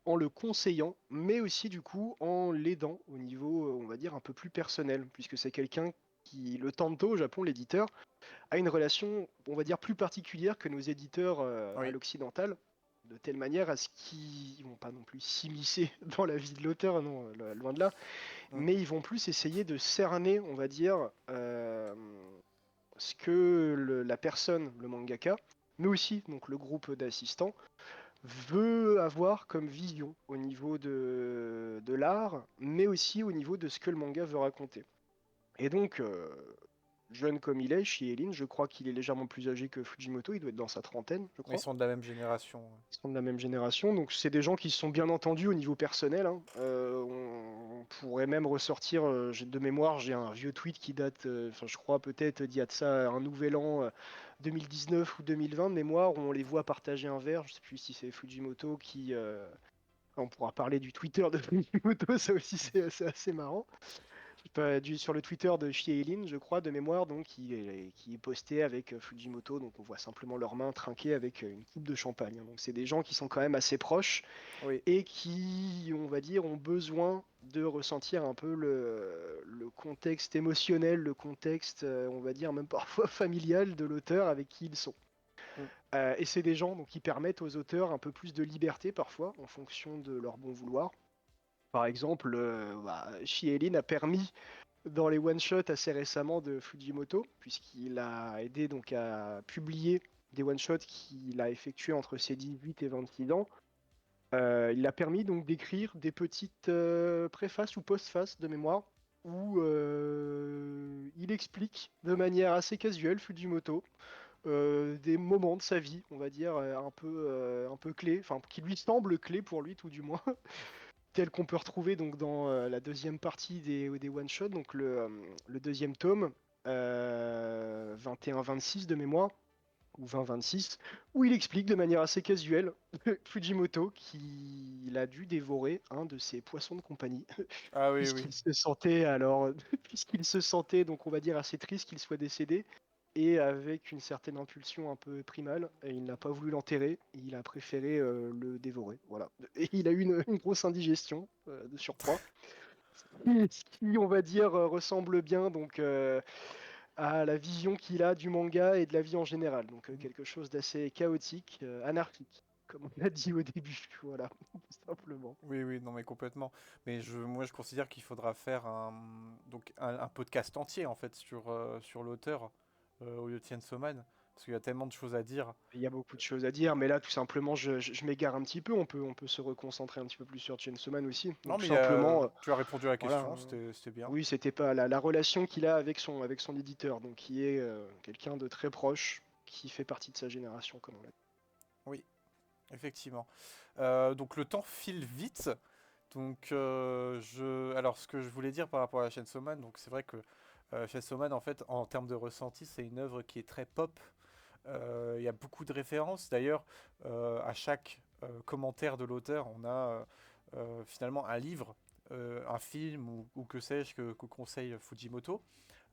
S2: en le conseillant, mais aussi du coup en l'aidant au niveau, on va dire, un peu plus personnel, puisque c'est quelqu'un qui, le Tanto au Japon, l'éditeur, a une relation, on va dire, plus particulière que nos éditeurs à
S1: Oui.
S2: l'occidental, de telle manière à ce qu'ils vont pas non plus s'immiscer dans la vie de l'auteur, non, loin de là,
S1: Mm.
S2: mais ils vont plus essayer de cerner, on va dire, ce que la personne, le mangaka, mais aussi donc le groupe d'assistants, veut avoir comme vision au niveau de l'art, mais aussi au niveau de ce que le manga veut raconter. Et donc, jeune comme il est, Shielin, je crois qu'il est légèrement plus âgé que Fujimoto, il doit être dans sa trentaine, je
S1: Ils
S2: crois.
S1: sont de la même génération.
S2: Ils sont de la même génération, donc c'est des gens qui se sont bien entendus au niveau personnel, hein. On pourrait même ressortir, de mémoire, j'ai un vieux tweet qui date, enfin je crois peut-être d'il y a de ça un nouvel an 2019 ou 2020 de mémoire, où on les voit partager un verre, je sais plus si c'est Fujimoto qui... on pourra parler du Twitter de Fujimoto, ça aussi c'est assez marrant. Sur le Twitter de Shielin, je crois, de mémoire, donc, qui est posté avec Fujimoto. Donc, on voit simplement leurs mains trinquées avec une coupe de champagne, hein. Donc, c'est des gens qui sont quand même assez proches
S1: Oui.
S2: et qui, on va dire, ont besoin de ressentir un peu le contexte émotionnel, le contexte, on va dire, même parfois familial de l'auteur avec qui ils sont.
S1: Mm.
S2: Et c'est des gens donc, qui permettent aux auteurs un peu plus de liberté parfois en fonction de leur bon vouloir. Par exemple, Shielin a permis dans les one-shots assez récemment de Fujimoto, puisqu'il a aidé donc à publier des one-shots qu'il a effectués entre ses 18 et 26 ans. Il a permis donc d'écrire des petites préfaces ou postfaces de mémoire où il explique de manière assez casuelle, Fujimoto, des moments de sa vie, on va dire, un peu clés, enfin qui lui semblent clés pour lui tout du moins, tel qu'on peut retrouver donc dans la deuxième partie des one-shots, donc le deuxième tome, 21-26 de mémoire, ou 2026, où il explique de manière assez casuelle Fujimoto qu'il a dû dévorer un de ses poissons de compagnie,
S1: Ah oui, oui.
S2: puisqu'il se sentait alors, puisqu'il se sentait donc on va dire assez triste qu'il soit décédé, et avec une certaine impulsion un peu primale, et il n'a pas voulu l'enterrer, il a préféré le dévorer. Voilà. Et il a eu une grosse indigestion de surcroît, ce qui, on va dire, ressemble bien donc à la vision qu'il a du manga et de la vie en général. Donc quelque chose d'assez chaotique, anarchique, comme on l'a dit au début. Voilà, tout simplement.
S1: Oui, oui, non mais complètement. Mais moi je considère qu'il faudra faire un podcast entier en fait sur l'auteur au lieu de Chainsaw Man, parce qu'il y a tellement de choses à dire.
S2: Il y a beaucoup de choses à dire, mais là, tout simplement, je m'égare un petit peu. On peut se reconcentrer un petit peu plus sur Chainsaw Man aussi.
S1: Non
S2: Donc, tout
S1: mais
S2: simplement,
S1: tu as répondu à la
S2: voilà,
S1: question,
S2: hein.
S1: c'était bien.
S2: Oui, c'était pas la relation qu'il a avec son éditeur, donc qui est quelqu'un de très proche, qui fait partie de sa génération, comme on l'a dit.
S1: Oui, effectivement. Donc le temps file vite. Donc alors ce que je voulais dire par rapport à Chainsaw Man, donc c'est vrai que Chainsaw Man en fait en termes de ressenti, c'est une œuvre qui est très pop. Il y a beaucoup de références. D'ailleurs, à chaque commentaire de l'auteur, on a finalement un livre, un film ou que sais-je que conseille Fujimoto.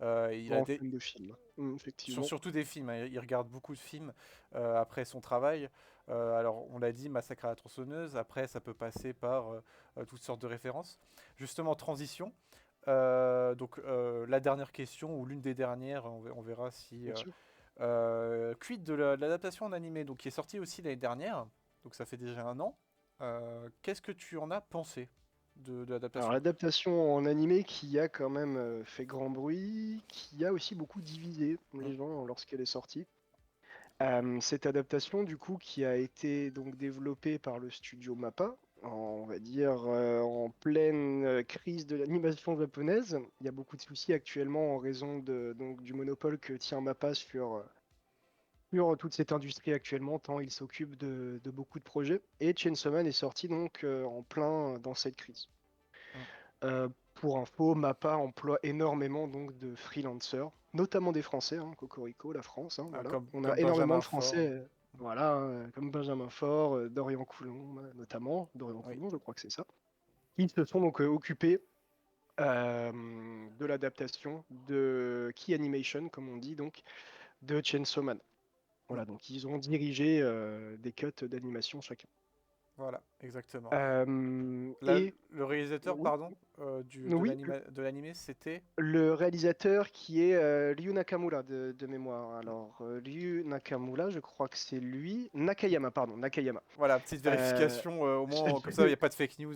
S1: Il a
S2: Grand
S1: des,
S2: fan de film, effectivement.
S1: surtout des films, hein. Il regarde beaucoup de films après son travail. Alors, on l'a dit, Massacre à la tronçonneuse. Après, ça peut passer par toutes sortes de références. Justement, transition. La dernière question, ou l'une des dernières, on verra si
S2: Bien sûr.
S1: quid de de l'adaptation en animé, donc qui est sortie aussi l'année dernière, donc ça fait déjà un an. Qu'est-ce que tu en as pensé de
S2: Alors,
S1: l'adaptation?
S2: l'adaptation en animé qui a quand même fait grand bruit, qui a aussi beaucoup divisé
S1: Mm.
S2: les gens lorsqu'elle est sortie. Cette adaptation, du coup, qui a été donc développée par le studio MAPPA, on va dire en pleine crise de l'animation japonaise. Il y a beaucoup de soucis actuellement en raison donc, du monopole que tient MAPPA sur toute cette industrie actuellement, tant il s'occupe de beaucoup de projets. Et Chainsaw Man est sorti donc en plein dans cette crise.
S1: Mm.
S2: Pour info, MAPPA emploie énormément donc de freelancers, notamment des Français, hein, Cocorico, la France, hein,
S1: Ah,
S2: voilà. On a
S1: comme
S2: énormément
S1: Benjamin
S2: de
S1: Faure.
S2: Français, voilà, comme Benjamin Faure, Dorian Coulon, notamment, Dorian
S1: Oui,
S2: Coulon, je crois que c'est ça, qui se sont donc occupés de l'adaptation de Key Animation, comme on dit, donc, de Chainsaw Man.
S1: mm,
S2: Voilà, donc ils ont dirigé des cuts d'animation chacun.
S1: voilà, exactement. Là,
S2: Et
S1: le réalisateur,
S2: oui,
S1: pardon,
S2: oui,
S1: de l'animé, c'était...
S2: le réalisateur qui est Ryu Nakamura de mémoire. Alors, Ryu Nakamura, je crois que c'est lui. Nakayama, pardon, Nakayama.
S1: Voilà, petite
S2: Euh,
S1: vérification, au moins, comme ça, il n'y a pas de fake news.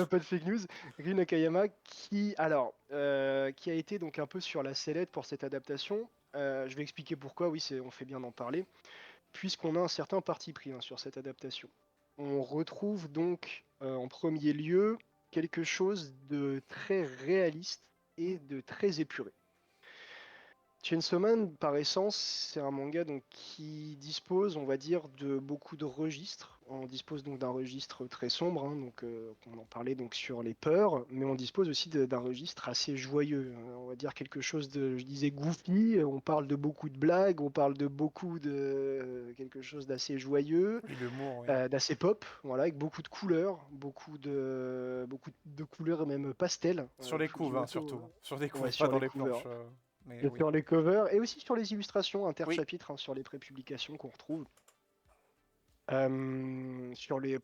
S2: pas de fake news. Ryu Nakayama qui, alors, qui a été donc un peu sur la sellette pour cette adaptation. Je vais expliquer pourquoi, oui, on fait bien d'en parler, puisqu'on a un certain parti pris hein, sur cette adaptation. On retrouve donc en premier lieu quelque chose de très réaliste et de très épuré. Chainsaw Man, par essence, c'est un manga donc, qui dispose, on va dire, de beaucoup de registres. On dispose donc d'un registre très sombre, hein, donc, on en parlait donc sur les peurs, mais on dispose aussi d'un registre assez joyeux. On va dire quelque chose de, je disais, goofy. On parle de beaucoup de blagues, on parle de beaucoup de quelque chose d'assez joyeux,
S1: Oui, l'humour, oui.
S2: d'assez pop, voilà, avec beaucoup de couleurs même pastel.
S1: Sur les couves, hein,
S2: Fujimoto,
S1: surtout. Sur les
S2: ouais,
S1: couves, pas
S2: sur
S1: dans
S2: les
S1: les
S2: covers.
S1: planches. Mais
S2: Et
S1: oui.
S2: sur les covers et aussi sur les illustrations
S1: Oui,
S2: interchapitres, hein, sur les prépublications qu'on retrouve.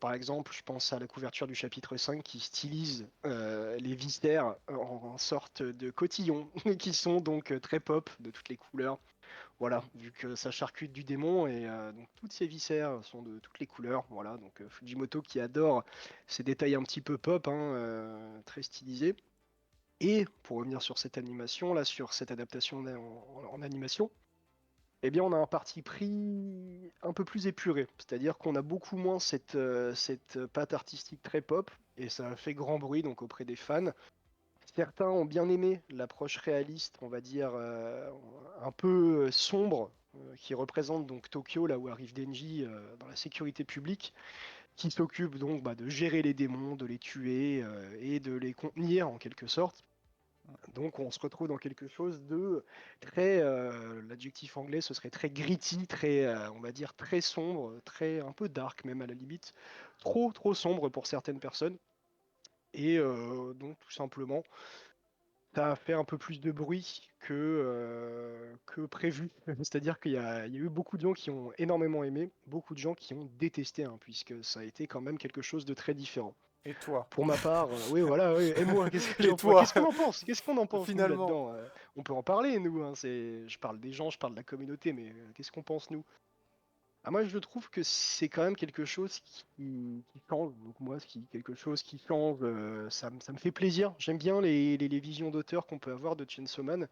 S2: Par exemple, je pense à la couverture du chapitre 5 qui stylise les viscères en sorte de cotillons, qui sont donc très pop, de toutes les couleurs. Voilà, vu que ça charcute du démon, et donc toutes ces viscères sont de toutes les couleurs. Voilà, donc Fujimoto qui adore ces détails un petit peu pop, hein, très stylisés. Et pour revenir sur cette animation, là, sur cette adaptation en animation, eh bien, on a un parti pris un peu plus épuré. C'est-à-dire qu'on a beaucoup moins cette patte artistique très pop, et ça a fait grand bruit donc auprès des fans. Certains ont bien aimé l'approche réaliste, on va dire, un peu sombre, qui représente donc Tokyo, là où arrive Denji dans la sécurité publique, qui s'occupe donc bah, de gérer les démons, de les tuer et de les contenir en quelque sorte. Donc on se retrouve dans quelque chose de très, l'adjectif anglais ce serait très gritty, très, on va dire très sombre, très un peu dark même à la limite, trop sombre pour certaines personnes. Et donc tout simplement, ça a fait un peu plus de bruit que prévu. C'est-à-dire qu'il y a eu beaucoup de gens qui ont énormément aimé, beaucoup de gens qui ont détesté, hein, puisque ça a été quand même quelque chose de très différent.
S1: Et toi?
S2: Pour ma part, oui, voilà, oui. Et moi, qu'est-ce que
S1: Et
S2: j'en pense?
S1: toi,
S2: Qu'est-ce qu'on en pense? Qu'est-ce qu'on en pense, nous,
S1: finalement?
S2: là-dedans? On peut en parler, nous, hein, je parle des gens, je parle de la communauté, mais qu'est-ce qu'on pense, nous? Ah, moi, je trouve que c'est quand même quelque chose qui change. Donc, moi, quelque chose qui change, ça me fait plaisir. J'aime bien les visions d'auteur qu'on peut avoir de Chainsaw Man.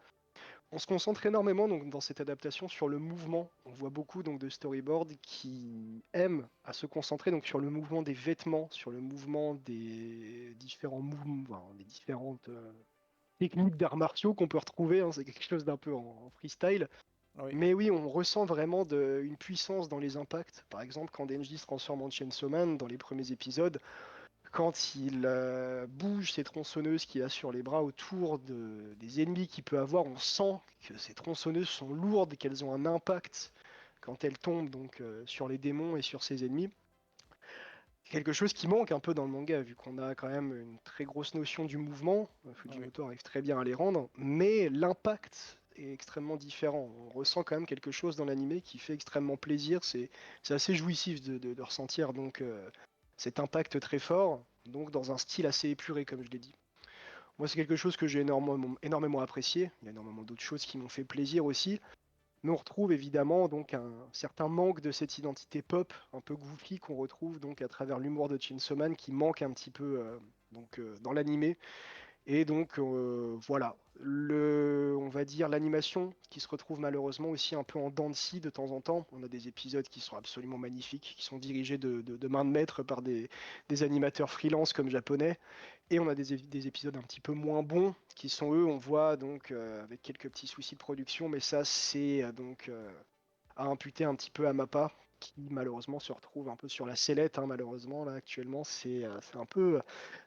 S2: On se concentre énormément donc, dans cette adaptation sur le mouvement. On voit beaucoup donc, de storyboards qui aiment à se concentrer donc, sur le mouvement des vêtements, sur le mouvement des différents mouvements, enfin, des différentes techniques d'arts martiaux qu'on peut retrouver, hein. C'est quelque chose d'un peu en freestyle.
S1: Oui.
S2: Mais oui, on ressent vraiment une puissance dans les impacts. Par exemple, quand Denji se transforme en Chainsaw Man dans les premiers épisodes, quand il bouge ces tronçonneuses qu'il a sur les bras autour des ennemis qu'il peut avoir, on sent que ces tronçonneuses sont lourdes, qu'elles ont un impact quand elles tombent donc sur les démons et sur ses ennemis. Quelque chose qui manque un peu dans le manga, vu qu'on a quand même une très grosse notion du mouvement.
S1: Oui.
S2: Fujimoto arrive très bien à les rendre, mais l'impact est extrêmement différent. On ressent quand même quelque chose dans l'animé qui fait extrêmement plaisir. C'est assez jouissif de ressentir donc cet impact très fort, donc dans un style assez épuré, comme je l'ai dit. Moi, c'est quelque chose que j'ai énormément apprécié. Il y a énormément d'autres choses qui m'ont fait plaisir aussi. Mais on retrouve évidemment donc un certain manque de cette identité pop un peu goofy qu'on retrouve donc à travers l'humour de Chainsaw Man qui manque un petit peu dans l'animé. Et donc voilà, on va dire l'animation qui se retrouve malheureusement aussi un peu en dents de scie de temps en temps. On a des épisodes qui sont absolument magnifiques, qui sont dirigés de main de maître par des animateurs freelance comme japonais. Et on a des épisodes un petit peu moins bons qui sont eux, on voit donc avec quelques petits soucis de production, mais ça c'est à imputer un petit peu à Mappa qui malheureusement se retrouve un peu sur la sellette, hein, malheureusement là actuellement c'est un peu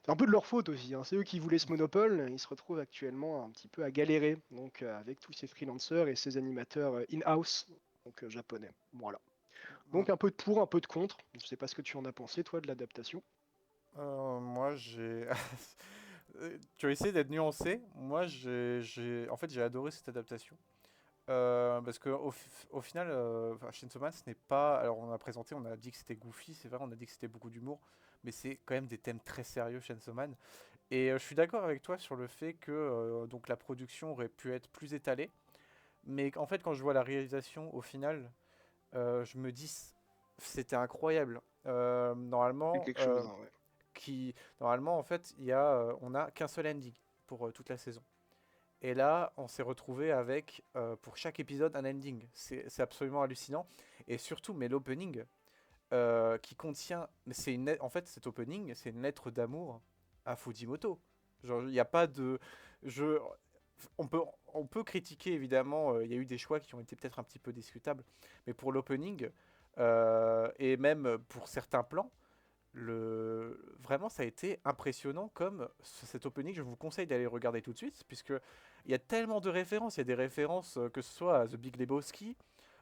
S2: de leur faute aussi, hein. C'est eux qui voulaient ce monopole, ils se retrouvent actuellement un petit peu à galérer donc avec tous ces freelancers et ces animateurs in-house donc japonais. Voilà.
S1: Mm.
S2: Donc un peu de pour, un peu de contre. Je sais pas ce que tu en as pensé toi de l'adaptation.
S1: Moi, j'ai. Tu as essayé d'être nuancé. Moi, en fait, j'ai adoré cette adaptation. Parce que au final, enfin, Chainsaw Man, ce n'est pas. Alors, on a présenté, on a dit que c'était goofy, c'est vrai, on a dit que c'était beaucoup d'humour, mais c'est quand même des thèmes très sérieux, Chainsaw Man. Et je suis d'accord avec toi sur le fait que donc la production aurait pu être plus étalée, mais en fait, quand je vois la réalisation au final, je me dis c'était incroyable.
S2: C'est
S1: Normalement,
S2: quelque chose, hein, ouais.
S1: normalement, en fait, on a qu'un seul ending pour toute la saison. Et là, on s'est retrouvé avec, pour chaque épisode, un ending. C'est absolument hallucinant. Et surtout, mais l'opening, qui contient... En fait, cet opening, c'est une lettre d'amour à Fujimoto. Genre, il n'y a pas de... Je... On peut, on peut critiquer, évidemment, il y a eu des choix qui ont été peut-être un petit peu discutables. Mais pour l'opening, et même pour certains plans, vraiment, ça a été impressionnant comme cet opening. Je vous conseille d'aller regarder tout de suite, puisque il y a tellement de références. Il y a des références que ce soit à The Big Lebowski,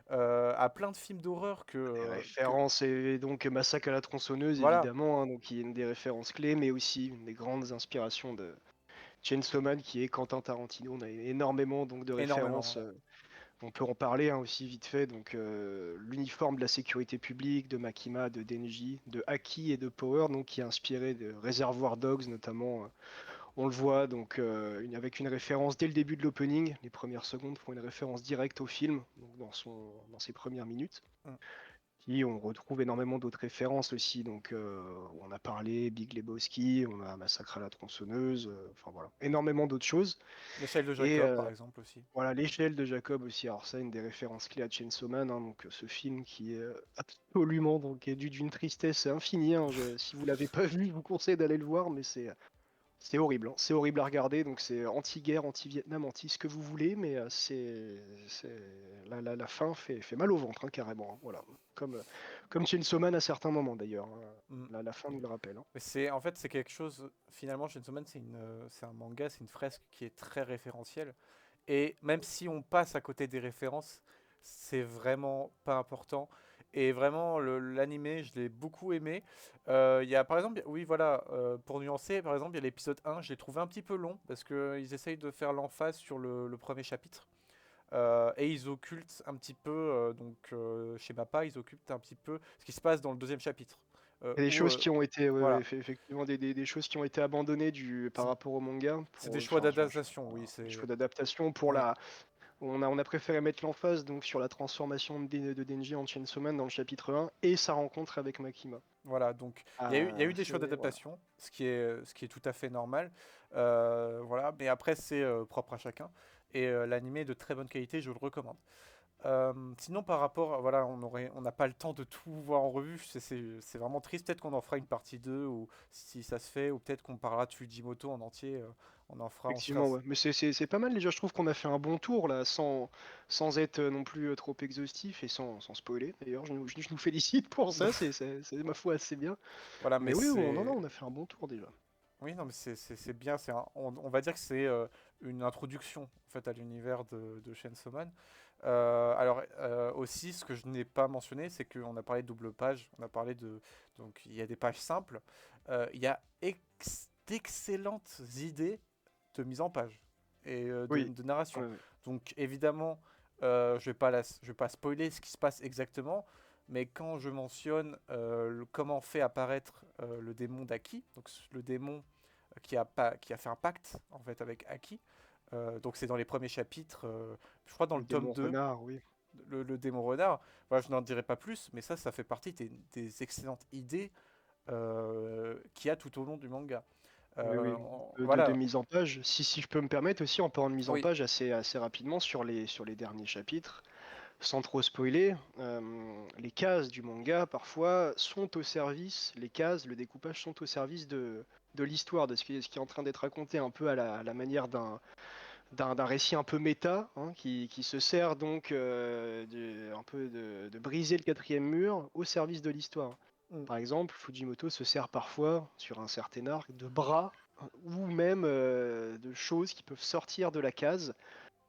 S1: à plein de films d'horreur
S2: Les
S1: que
S2: références et donc Massacre à la tronçonneuse
S1: voilà,
S2: évidemment, hein, donc qui est une des références clés, mais aussi une des grandes inspirations de Chainsaw Man qui est Quentin Tarantino. On a énormément donc de références.
S1: énormément.
S2: On peut en parler hein, aussi vite fait. Donc l'uniforme de la sécurité publique, de Makima, de Denji, de Aki et de Power, donc qui est inspiré de Reservoir Dogs notamment. On le voit donc avec une référence dès le début de l'opening. Les premières secondes font une référence directe au film, donc dans ses premières minutes.
S1: Mm.
S2: Puis on retrouve énormément d'autres références aussi. Donc on a parlé Big Lebowski, on a Massacre à la tronçonneuse, enfin voilà, énormément d'autres choses.
S1: L'échelle de
S2: Et
S1: Jacob, par exemple, aussi.
S2: voilà, l'échelle de Jacob aussi. Alors ça, une des références clés à Chainsaw Man, hein, donc ce film qui est absolument donc est d'une tristesse infinie, hein. Si vous l'avez pas vu, je vous conseille d'aller le voir, mais C'est horrible, hein. C'est horrible à regarder, donc c'est anti-guerre, anti-Vietnam, anti ce que vous voulez, mais la fin fait mal au ventre, hein, carrément, hein, voilà. Comme Chainsaw Man à certains moments d'ailleurs, hein.
S1: Mm.
S2: La fin nous le rappelle, hein.
S1: Mais en fait, c'est quelque chose. Finalement, Chainsaw Man, c'est un manga, c'est une fresque qui est très référentielle. Et même si on passe à côté des références, c'est vraiment pas important. Et vraiment, l'animé, je l'ai beaucoup aimé. Il y a par exemple, oui, voilà, pour nuancer, par exemple, il y a l'épisode 1, je l'ai trouvé un petit peu long parce qu'ils essayent de faire l'emphase sur le premier chapitre. Et ils occultent un petit peu, chez Mappa, ils occultent un petit peu ce qui se passe dans le deuxième chapitre.
S2: Il y a des
S1: Où,
S2: choses qui ont été, ouais, ouais,
S1: voilà,
S2: effectivement, des choses qui ont été abandonnées par
S1: c'est
S2: rapport au manga,
S1: c'est des choix
S2: enfin,
S1: d'adaptation, oui,
S2: des
S1: c'est.
S2: choix d'adaptation pour
S1: Oui,
S2: la. On a préféré mettre l'emphase donc sur la transformation de Denji en Chainsaw Man dans le chapitre 1 et sa rencontre avec Makima.
S1: voilà, donc il y a eu des choix
S2: Voilà.
S1: d'adaptation, ce qui est tout à fait normal. Voilà, mais après, c'est propre à chacun. Et l'animé est de très bonne qualité, je le recommande. Sinon, par rapport, voilà, on n'a pas le temps de tout voir en revue, c'est vraiment triste. Peut-être qu'on en fera une partie 2 ou si ça se fait, ou peut-être qu'on parlera de Fujimoto en entier. On se fera.
S2: Effectivement, ouais. Mais c'est pas mal déjà, je trouve qu'on a fait un bon tour là, sans être non plus trop exhaustif et sans spoiler. D'ailleurs, je nous félicite pour ça, c'est ma foi assez bien.
S1: Voilà, mais
S2: Mais oui,
S1: c'est.
S2: on a fait un bon tour déjà.
S1: Oui, non, mais c'est bien. On va dire que c'est une introduction en fait à l'univers de Chainsaw Man. Aussi, ce que je n'ai pas mentionné, c'est qu'on a parlé de double page, on a parlé de donc il y a des pages simples. Il y a d'excellentes idées de mise en page et
S2: Oui,
S1: de narration.
S2: ouais, ouais.
S1: Donc évidemment, je vais pas spoiler ce qui se passe exactement, mais quand je mentionne comment fait apparaître le démon d'Aki, donc le démon qui a fait un pacte en fait avec Aki. Donc c'est dans les premiers chapitres, je crois dans
S2: Le
S1: le tome
S2: démon
S1: 2,
S2: renard, oui.
S1: le démon renard. Voilà, je n'en dirai pas plus, mais ça fait partie des excellentes idées qu'il y a tout au long du manga.
S2: Oui, oui. De
S1: Voilà,
S2: mise en page. Si je peux me permettre aussi, en parlant de mise en
S1: oui,
S2: page assez rapidement sur les derniers chapitres, sans trop spoiler, les cases du manga, parfois, sont au service, les cases, le découpage sont au service de l'histoire, de ce qui est en train d'être raconté un peu à la manière d'un récit un peu méta, hein, qui se sert donc un peu de briser le quatrième mur au service de l'histoire.
S1: mm,
S2: Par exemple, Fujimoto se sert parfois, sur un certain arc, de bras ou même de choses qui peuvent sortir de la case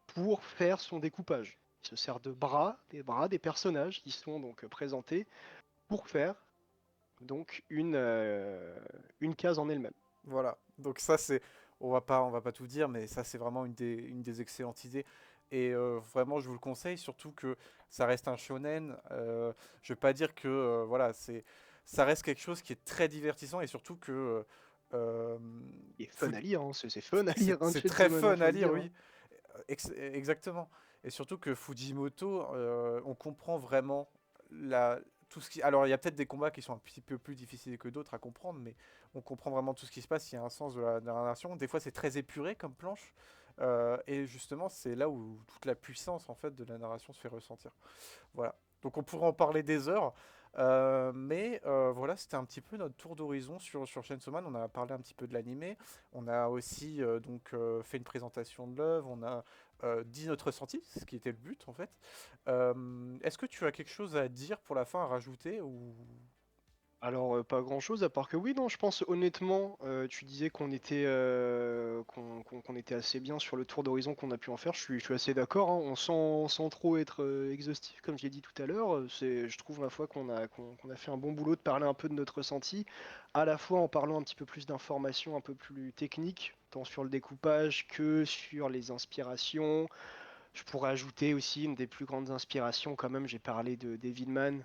S2: pour faire son découpage. Il se sert de bras des personnages qui sont donc présentés pour faire donc une case en elle-même.
S1: voilà. Donc on va pas tout dire, mais ça c'est vraiment une des excellentes idées. Et vraiment, je vous le conseille, surtout que ça reste un shonen. Je vais pas dire que voilà, ça reste quelque chose qui est très divertissant et surtout que euh,
S2: Il est fun
S1: Fuji-
S2: à lire, hein, c'est fun à lire, hein,
S1: c'est très
S2: Chainsaw Man, hein,
S1: fun
S2: faut
S1: à
S2: le
S1: lire,
S2: dire, hein.
S1: oui. Exactement. Et surtout que Fujimoto, on comprend vraiment tout ce qui. Alors, il y a peut-être des combats qui sont un petit peu plus difficiles que d'autres à comprendre, mais on comprend vraiment tout ce qui se passe. Il y a un sens de la narration. Des fois, c'est très épuré comme planche. Et justement, c'est là où toute la puissance en fait de la narration se fait ressentir. Voilà. Donc on pourrait en parler des heures. Voilà, c'était un petit peu notre tour d'horizon sur Chainsaw Man. On a parlé un petit peu de l'animé. On a aussi fait une présentation de l'œuvre. On a dit notre ressenti, ce qui était le but en fait. Est-ce que tu as quelque chose à dire pour la fin, à rajouter ou...
S2: Alors, pas grand-chose, à part que oui, non, je pense honnêtement, tu disais qu'on était assez bien sur le tour d'horizon qu'on a pu en faire. Je suis assez d'accord, hein. Sans trop être exhaustif, comme j'ai dit tout à l'heure, je trouve ma foi qu'on a fait un bon boulot de parler un peu de notre ressenti, à la fois en parlant un petit peu plus d'informations un peu plus techniques, tant sur le découpage que sur les inspirations. Je pourrais ajouter aussi une des plus grandes inspirations quand même, j'ai parlé de Devilman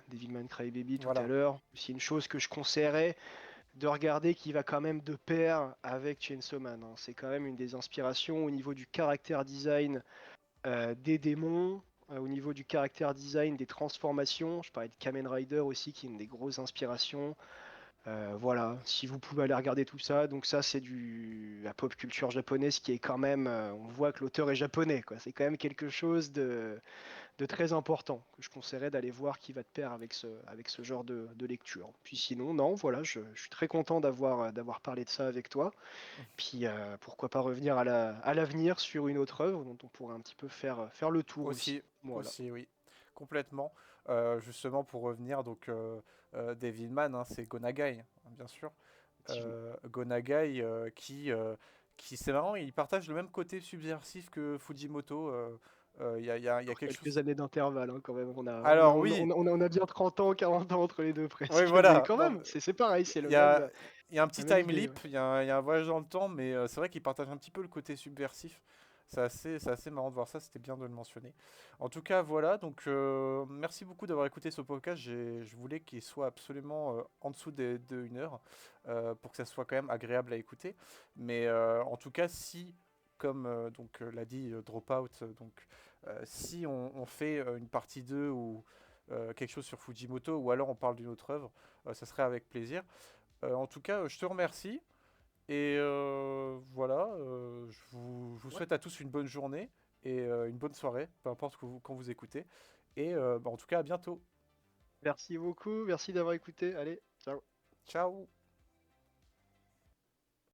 S2: Crybaby tout à
S1: Voilà.
S2: l'heure. C'est une chose que je conseillerais de regarder qui va quand même de pair avec Chainsaw Man, hein. C'est quand même une des inspirations au niveau du caractère design des démons, au niveau du caractère design des transformations. Je parlais de Kamen Rider aussi, qui est une des grosses inspirations. Voilà, si vous pouvez aller regarder tout ça, donc ça c'est la pop culture japonaise qui est quand même, on voit que l'auteur est japonais, quoi. C'est quand même quelque chose de de très important que je conseillerais d'aller voir qui va de pair avec ce genre de lecture. Puis sinon, non, voilà, je suis très content d'avoir parlé de ça avec toi. Puis pourquoi pas revenir à l'avenir sur une autre œuvre dont on pourrait un petit peu faire le tour aussi.
S1: Aussi,
S2: Voilà,
S1: aussi, oui, complètement. Justement, pour revenir, donc Devilman, hein, c'est Gonagai, hein, bien sûr.
S2: effectivement.
S1: Gonagai qui c'est marrant, il partage le même côté subversif que Fujimoto. Il y a
S2: Sur
S1: quelque
S2: quelques
S1: chose.
S2: années d'intervalle, hein, quand même.
S1: Alors oui,
S2: On a bien 30 ans, 40 ans entre les deux
S1: oui,
S2: presque. Mais
S1: voilà.
S2: quand
S1: Non,
S2: même, c'est pareil, c'est
S1: il y a, il y a un petit
S2: la même
S1: time
S2: idée. Ouais.
S1: leap, il y a un voyage dans le temps, mais c'est vrai qu'il partage un petit peu le côté subversif. C'est assez marrant de voir ça, c'était bien de le mentionner. En tout cas, voilà, donc merci beaucoup d'avoir écouté ce podcast. Je voulais qu'il soit absolument en dessous de 1 heure pour que ça soit quand même agréable à écouter. Mais en tout cas, si, comme donc l'a dit Dropout, donc si on fait une partie 2 ou quelque chose sur Fujimoto, ou alors on parle d'une autre œuvre, ça serait avec plaisir. En tout cas, je te remercie. Et voilà, je vous
S2: Ouais.
S1: souhaite à tous une bonne journée et une bonne soirée, peu importe quand vous écoutez. Et en tout cas, à bientôt.
S2: Merci beaucoup, merci d'avoir écouté. Allez, ciao.
S1: Ciao!